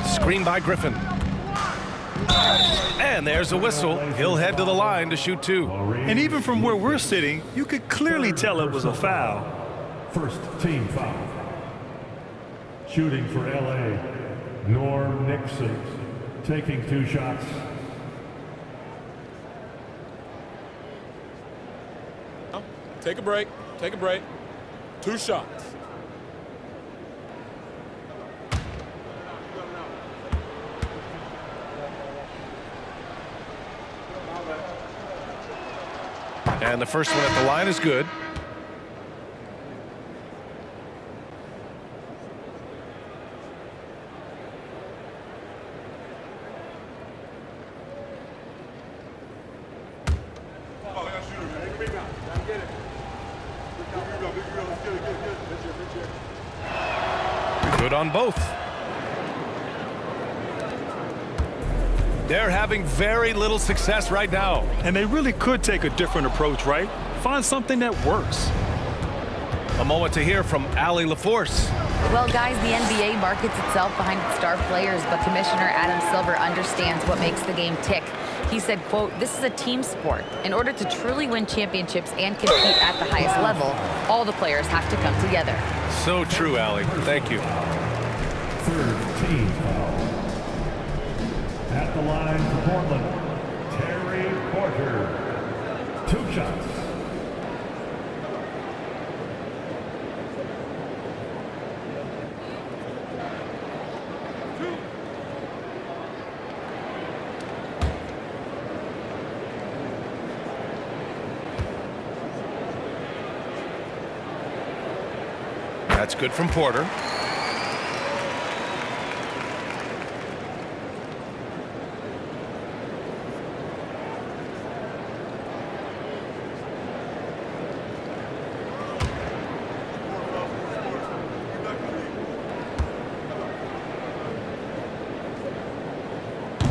Screen by Griffin. And there's a whistle. He'll head to the line to shoot 2. And even from where we're sitting, you could clearly tell it was a foul. First team foul. Shooting for LA, Norm Nixon, taking 2 shots. Take a break. Take a break. 2 shots. And the first one at the line is good. Good on both. They're having very little success right now. And they really could take a different approach, right? Find something that works. A moment to hear from Allie LaForce. Well, guys, the NBA markets itself behind its star players, but Commissioner Adam Silver understands what makes the game tick. He said, quote, "This is a team sport. In order to truly win championships and compete at the highest level, all the players have to come together." So true, Allie. Thank you. Third team foul. At the line for Portland, Terry Porter. 2 shots. That's good from Porter.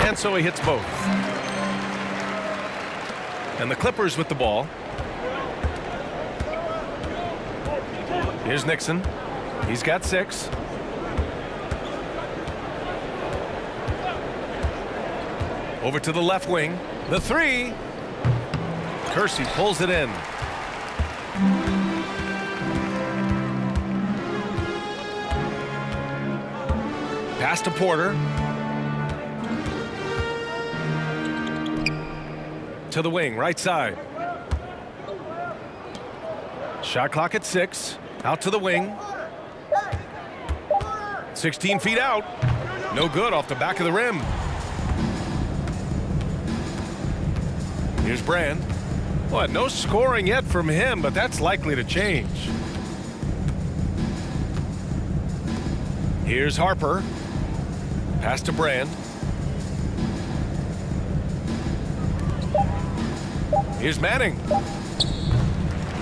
And so he hits both. And the Clippers with the ball. Here's Nixon. He's got 6. Over to the left wing. The 3. Kersey pulls it in. Pass to Porter. To the wing, right side. Shot clock at 6. Out to the wing. 16 feet out. No good off the back of the rim. Here's Brand. What? No scoring yet from him, but that's likely to change. Here's Harper. Pass to Brand. Here's Manning.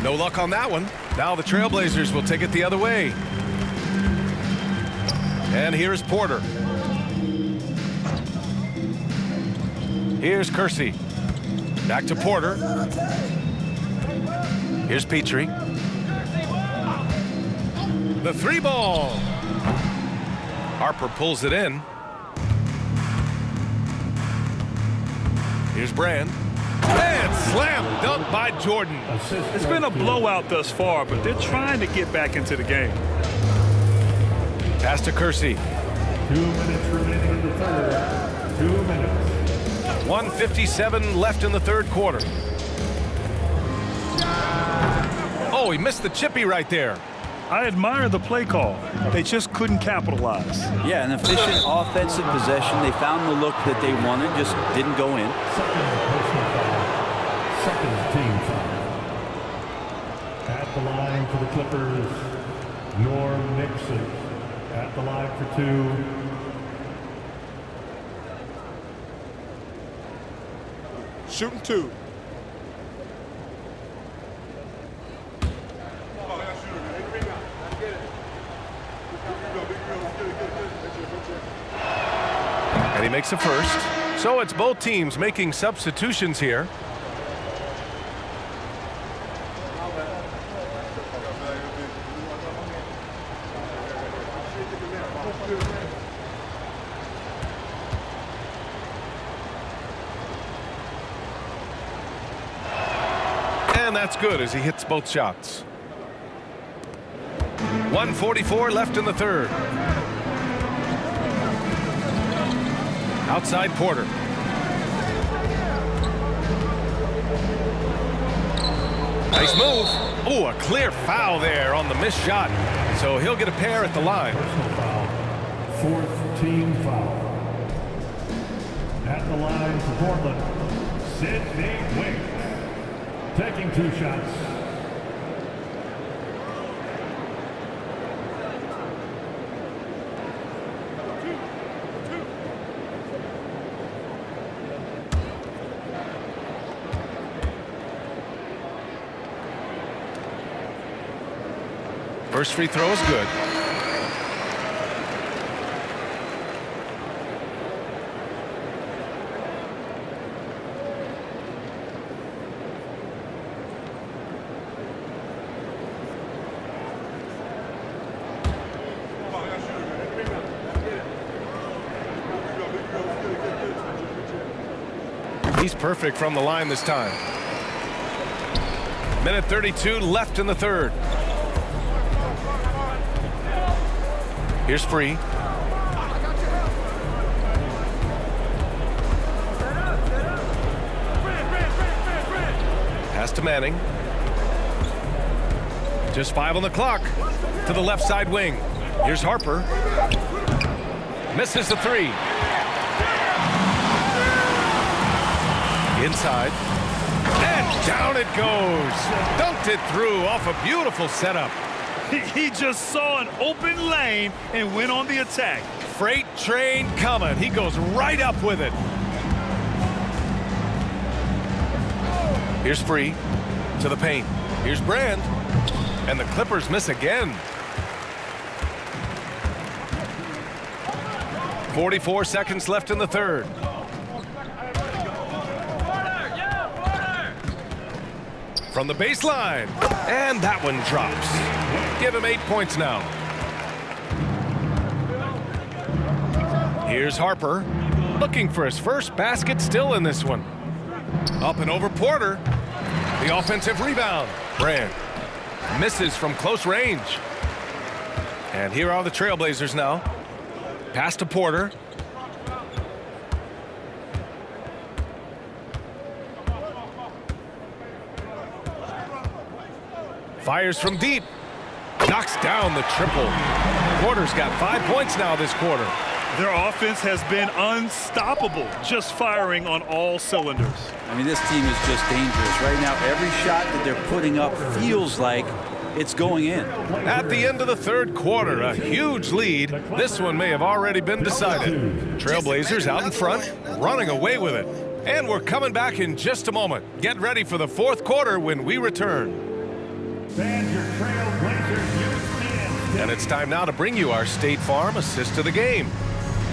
No luck on that one. Now the Trailblazers will take it the other way. And here's Porter. Here's Kersey. Back to Porter. Here's Petrie. The three ball. Harper pulls it in. Here's Brand. And slam dunk by Jordan. It's been a blowout thus far, but they're trying to get back into the game. Pass to Kersey. 2 minutes remaining in the third. 2 minutes. 1:57 left in the third quarter. Oh, he missed the chippy right there. I admire the play call. They just couldn't capitalize. Yeah, an efficient offensive possession. They found the look that they wanted, just didn't go in. Second personal foul. Second team foul. At the line for the Clippers, Norm Nixon. At the line for 2. Shooting 2. And he makes a first. So it's both teams making substitutions here. And that's good as he hits both shots. 1:44 left in the third. Outside Porter. Nice move. Oh, a clear foul there on the missed shot. So he'll get a pair at the line. Personal foul. Fourth team foul. At the line for Portland, Sidney Wade. Taking 2 shots. First free throw is good. He's perfect from the line this time. Minute 32 left in the third. Here's Free. Pass to Manning. Just 5 on the clock. To the left side wing. Here's Harper. Misses the 3. Inside. And down it goes. Dunked it through off a beautiful setup. He just saw an open lane and went on the attack. Freight train coming. He goes right up with it. Here's Free to the paint. Here's Brand. And the Clippers miss again. 44 seconds left in the third. From the baseline. And that one drops. Give him 8 points now. Here's Harper. Looking for his first basket still in this one. Up and over Porter. The offensive rebound. Brand misses from close range. And here are the Trailblazers now. Pass to Porter. Fires from deep. Knocks down the triple. Porter's got 5 points now this quarter. Their offense has been unstoppable, just firing on all cylinders. I mean, this team is just dangerous. Right now, every shot that they're putting up feels like it's going in. At the end of the third quarter, a huge lead. This one may have already been decided. Trailblazers out in front, running away with it. And we're coming back in just a moment. Get ready for the fourth quarter when we return. Fans, your Trailblazers use fans. And it's time now to bring you our State Farm assist of the game.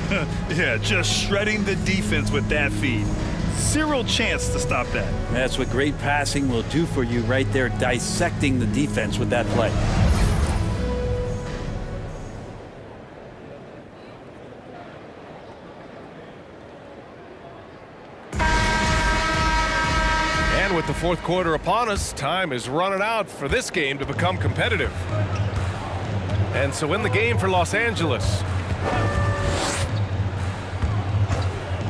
Yeah, just shredding the defense with that feed. Zero chance to stop that. That's what great passing will do for you right there, dissecting the defense with that play. And with the fourth quarter upon us, time is running out for this game to become competitive. And so in the game for Los Angeles.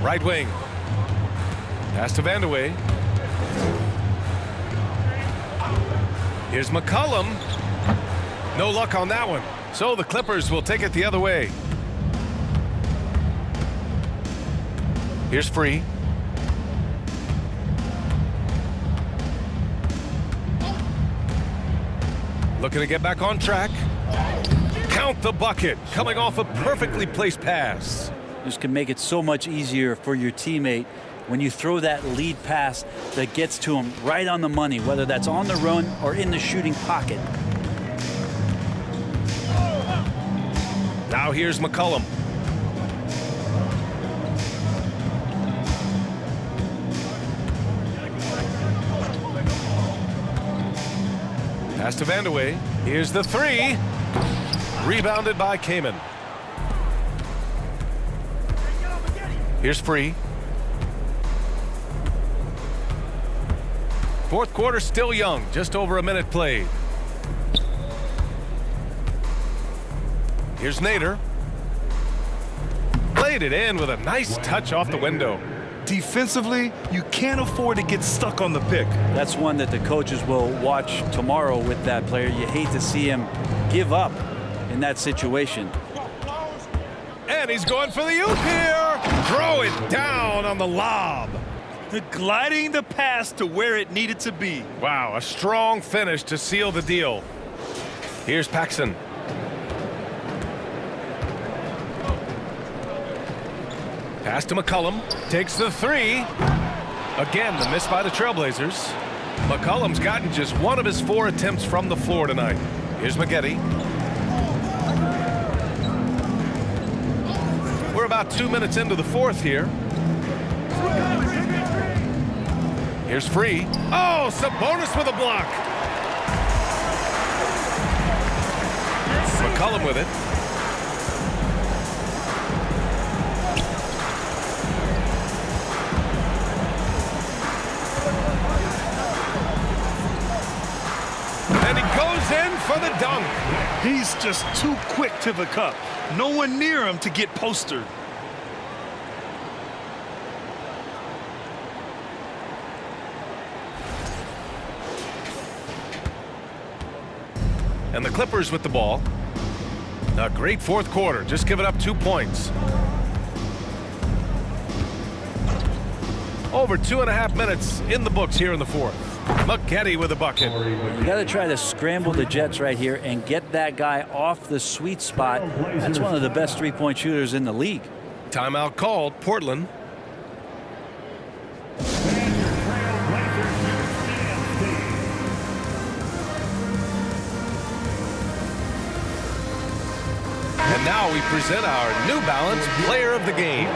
Right wing. Pass to Vandeweghe. Here's McCollum. No luck on that one. So the Clippers will take it the other way. Here's Free. Looking to get back on track. Count the bucket. Coming off a perfectly placed pass. This can make it so much easier for your teammate when you throw that lead pass that gets to him right on the money, whether that's on the run or in the shooting pocket. Now here's McCollum. Pass to Vandeweghe. Here's the three. Rebounded by Kaman. Here's Free. Fourth quarter still young, just over a minute played. Here's Nader. Played it in with a nice touch off the window. Defensively, you can't afford to get stuck on the pick. That's one that the coaches will watch tomorrow with that player. You hate to see him give up in that situation. And he's going for the oop here. Throw it down on the lob. Gliding the pass to where it needed to be. Wow, a strong finish to seal the deal. Here's Paxson. Pass to McCollum. Takes the three. Again, the miss by the Trailblazers. McCollum's gotten just one of his 4 attempts from the floor tonight. Here's Maggette. We're about 2 minutes into the fourth here. Here's Free. Oh, Sabonis with a block. McCollum with it. And he goes in for the dunk. He's just too quick to the cup. No one near him to get postered. And the Clippers with the ball. A great fourth quarter, just giving up 2 points. Over 2.5 minutes in the books here in the fourth. Maggette with a bucket. You got to try to scramble the Jets right here and get that guy off the sweet spot. That's one of the best three-point shooters in the league. Timeout called, Portland. And now we present our New Balance Player of the Game.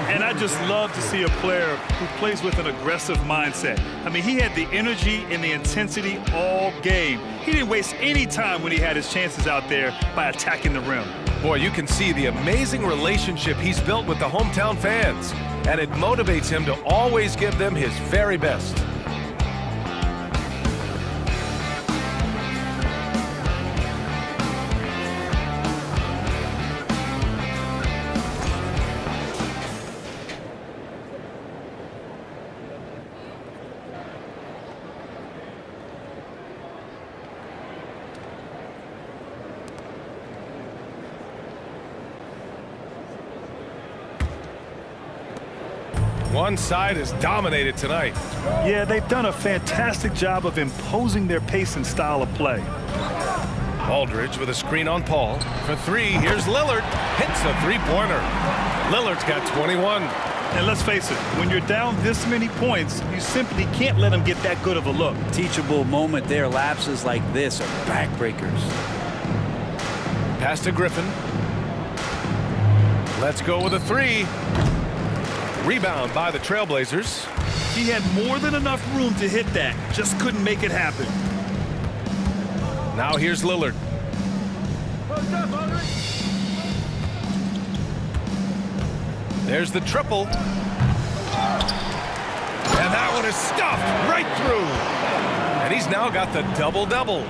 And I just love to see a player who plays with an aggressive mindset. I mean, he had the energy and the intensity all game. He didn't waste any time when he had his chances out there by attacking the rim. Boy, you can see the amazing relationship he's built with the hometown fans, and it motivates him to always give them his very best. One side is dominated tonight. Yeah, they've done a fantastic job of imposing their pace and style of play. Aldridge with a screen on Paul. For three, here's Lillard. Hits a three-pointer. Lillard's got 21. And let's face it, when you're down this many points, you simply can't let them get that good of a look. Teachable moment there. Lapses like this are backbreakers. Pass to Griffin. Let's go with a three. Rebound by the Trailblazers. He had more than enough room to hit that, just couldn't make it happen. Now here's Lillard. There's the triple. And that one is stuffed right through. And he's now got the double-double.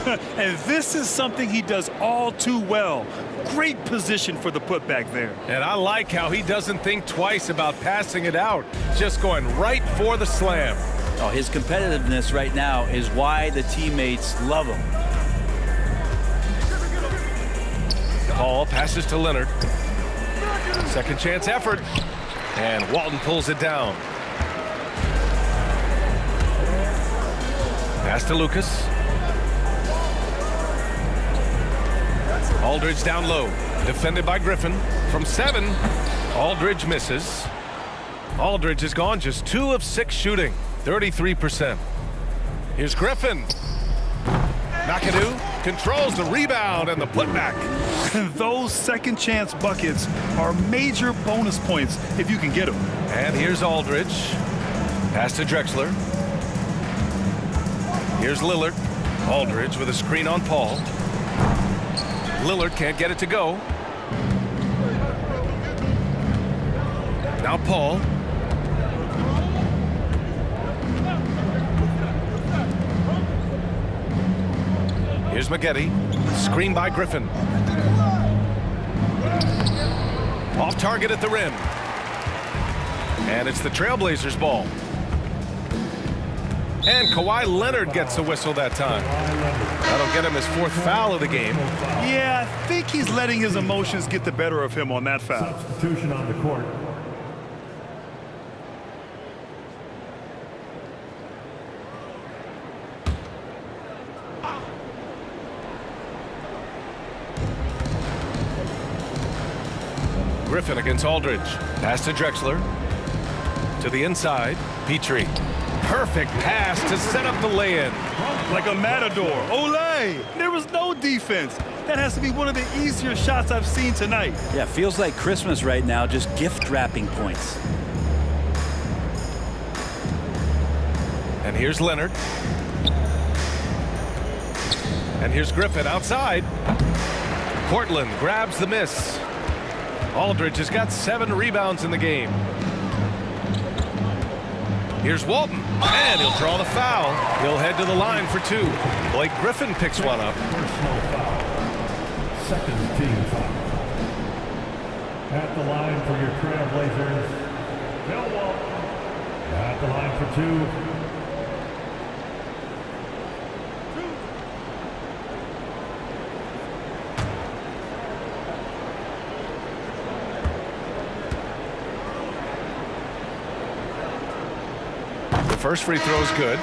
And this is something he does all too well. Great position for the putback there. And I like how he doesn't think twice about passing it out. Just going right for the slam. Oh, his competitiveness right now is why the teammates love him. Paul passes to Leonard. Second chance effort. And Walton pulls it down. Pass to Lucas. Aldridge down low. Defended by Griffin. From 7, Aldridge misses. Aldridge has gone just 2 of 6 shooting. 33%. Here's Griffin. McAdoo controls the rebound and the putback. And those second chance buckets are major bonus points if you can get them. And here's Aldridge. Pass to Drexler. Here's Lillard. Aldridge with a screen on Paul. Lillard can't get it to go. Now Paul. Here's Maggette. Screen by Griffin. Off target at the rim. And it's the Trailblazers' ball. And Kawhi Leonard gets a whistle that time. That'll get him his 4th foul of the game. Yeah, I think he's letting his emotions get the better of him on that foul. Substitution on the court. Griffin against Aldridge. Pass to Drexler. To the inside. Petrie. Perfect pass to set up the lay-in. Like a matador. Olay! There was no defense. That has to be one of the easier shots I've seen tonight. Yeah, feels like Christmas right now, just gift wrapping points. And here's Leonard. And here's Griffin outside. Portland grabs the miss. Aldridge has got 7 rebounds in the game. Here's Walton, and he'll draw the foul. He'll head to the line for 2. Blake Griffin picks one up. Personal foul. Second team foul. At the line for your Trailblazers, Bill Walton. At the line for 2. First free throw is good.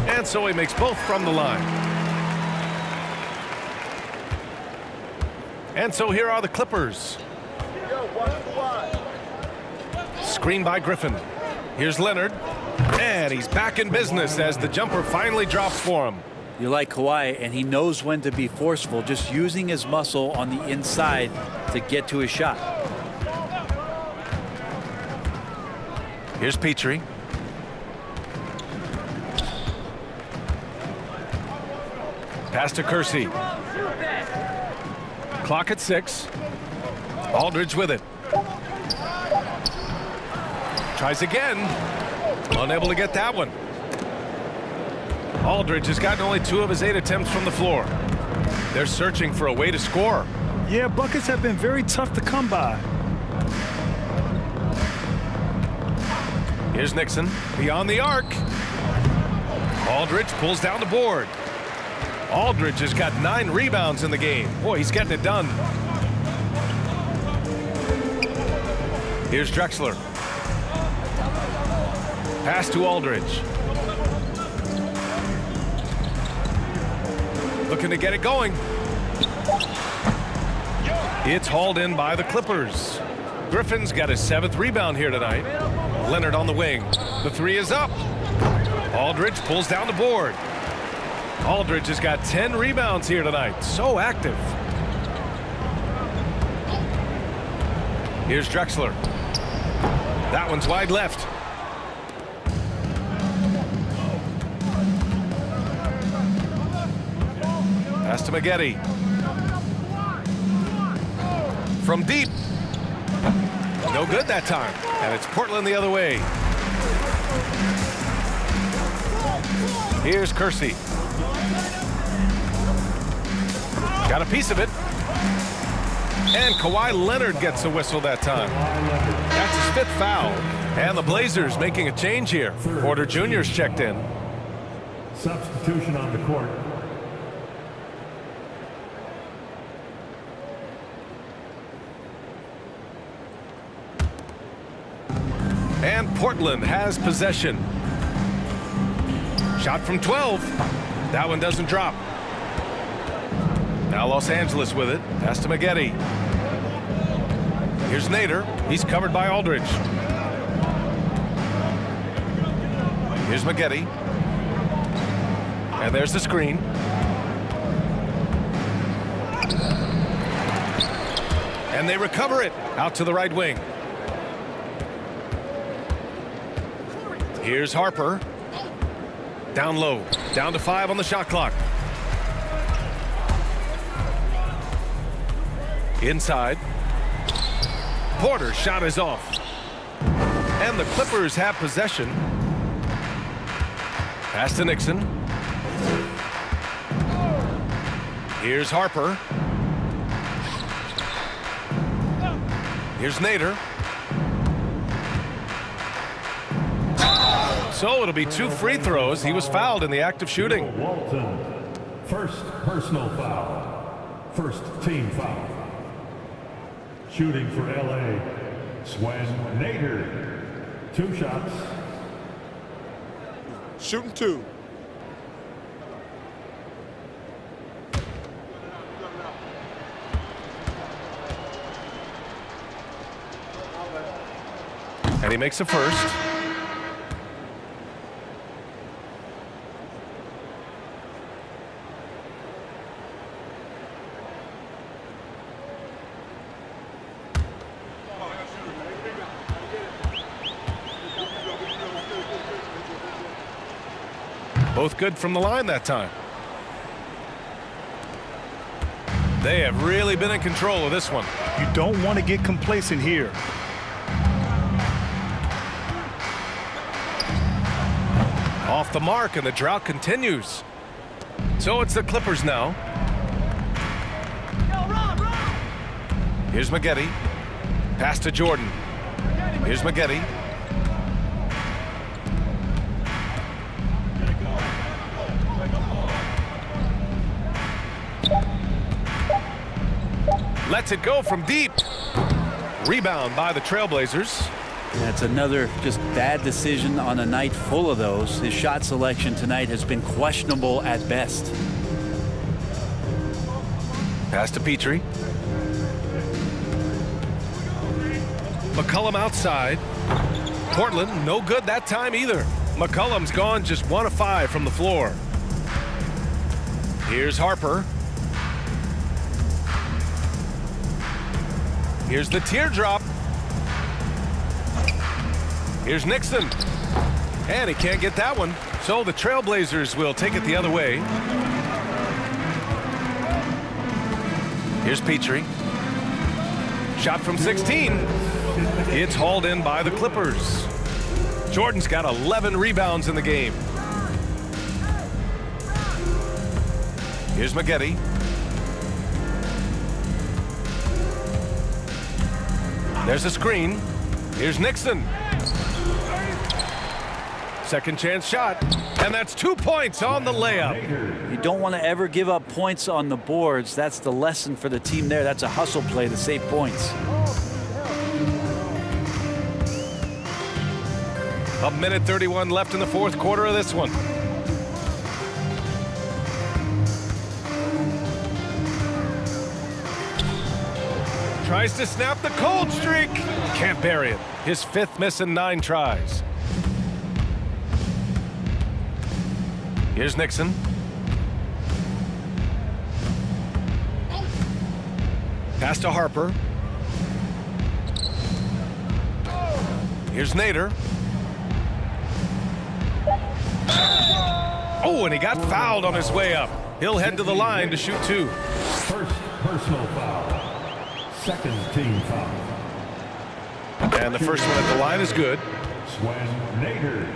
And so he makes both from the line. And so here are the Clippers. Screen by Griffin. Here's Leonard. And he's back in business as the jumper finally drops for him. You like Kawhi, and he knows when to be forceful, just using his muscle on the inside to get to his shot. Here's Petrie. Pass to Kersey. Clock at 6. Aldridge with it. Tries again. Unable to get that one. Aldridge has gotten only 2 of his 8 attempts from the floor. They're searching for a way to score. Yeah, buckets have been very tough to come by. Here's Nixon beyond the arc. Aldridge pulls down the board. Aldridge has got 9 rebounds in the game. Boy, he's getting it done. Here's Drexler. Pass to Aldridge. Looking to get it going. It's hauled in by the Clippers. Griffin's got his 7th rebound here tonight. Leonard on the wing. The 3 is up. Aldridge pulls down the board. Aldridge has got 10 rebounds here tonight. So active. Here's Drexler. That one's wide left. Pass to Maggette. From deep. No good that time. And it's Portland the other way. Here's Kersey. Got a piece of it. And Kawhi Leonard gets a whistle that time. That's his 5th foul. And the Blazers making a change here. Porter Jr.'s checked in. Substitution on the court. And Portland has possession. Shot from 12. That one doesn't drop. Now Los Angeles with it. Pass to Maggette. Here's Nader. He's covered by Aldridge. Here's Maggette. And there's the screen. And they recover it out to the right wing. Here's Harper. Down low. Down to 5 on the shot clock. Inside. Porter's shot is off. And the Clippers have possession. Pass to Nixon. Here's Harper. Here's Nader. So it'll be 2 free throws. He was fouled in the act of shooting. Walton, first personal foul. First team foul. Shooting for LA, Swen Nader. 2 shots. Shooting 2. And he makes a first. Both good from the line that time. They have really been in control of this one. You don't want to get complacent here. Off the mark, and the drought continues. So it's the Clippers now. Here's Maggette. Pass to Jordan. Here's Maggette. Lets it go from deep. Rebound by the Trailblazers. That's another just bad decision on a night full of those. His shot selection tonight has been questionable at best. Pass to Petrie. McCollum outside. Portland, no good that time either. McCollum's gone just 1 of 5 from the floor. Here's Harper. Here's the teardrop. Here's Nixon. And he can't get that one. So the Trailblazers will take it the other way. Here's Petrie. Shot from 16. It's hauled in by the Clippers. Jordan's got 11 rebounds in the game. Here's Maggette. There's a screen. Here's Nixon. Second chance shot. And that's 2 points on the layup. You don't want to ever give up points on the boards. That's the lesson for the team there. That's a hustle play to save points. A minute 31 left in the fourth quarter of this one. Tries to snap the cold streak. Can't bury it. His fifth miss in 9 tries. Here's Nixon. Pass to Harper. Here's Nader. Oh, and he got fouled on his way up. He'll head to the line to shoot 2. First personal foul. Second team foul. And the first one at the line is good. Swen Nader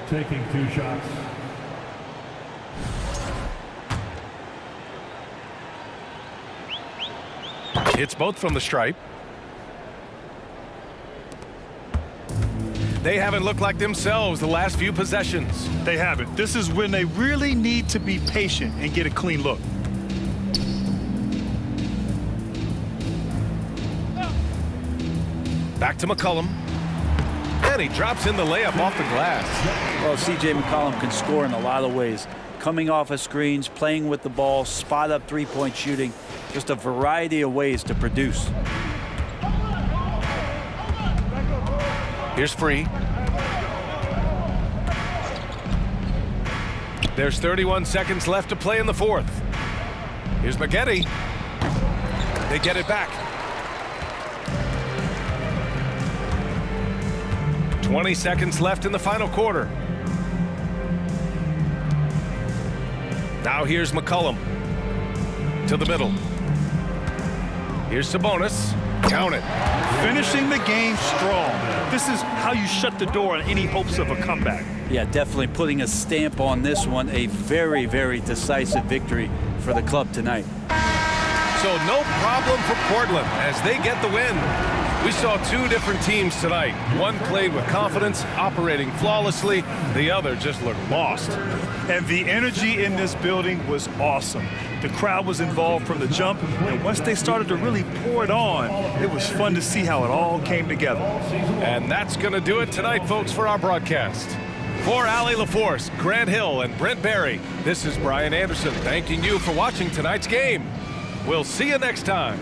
taking 2 shots. Hits both from the stripe. They haven't looked like themselves the last few possessions. They haven't. This is when they really need to be patient and get a clean look. Back to McCollum. And he drops in the layup off the glass. Well, C.J. McCollum can score in a lot of ways. Coming off of screens, playing with the ball, spot up three-point shooting. Just a variety of ways to produce. Here's Free. There's 31 seconds left to play in the fourth. Here's Maggette. They get it back. 20 seconds left in the final quarter. Now here's McCollum to the middle. Here's Sabonis. Count it. Finishing the game strong. This is how you shut the door on any hopes of a comeback. Yeah, definitely putting a stamp on this one. A very, very decisive victory for the club tonight. So no problem for Portland as they get the win. We saw 2 different teams tonight. One played with confidence, operating flawlessly. The other just looked lost. And the energy in this building was awesome. The crowd was involved from the jump, and once they started to really pour it on, it was fun to see how it all came together. And that's going to do it tonight, folks, for our broadcast. For Allie LaForce, Grant Hill, and Brent Barry, this is Brian Anderson thanking you for watching tonight's game. We'll see you next time.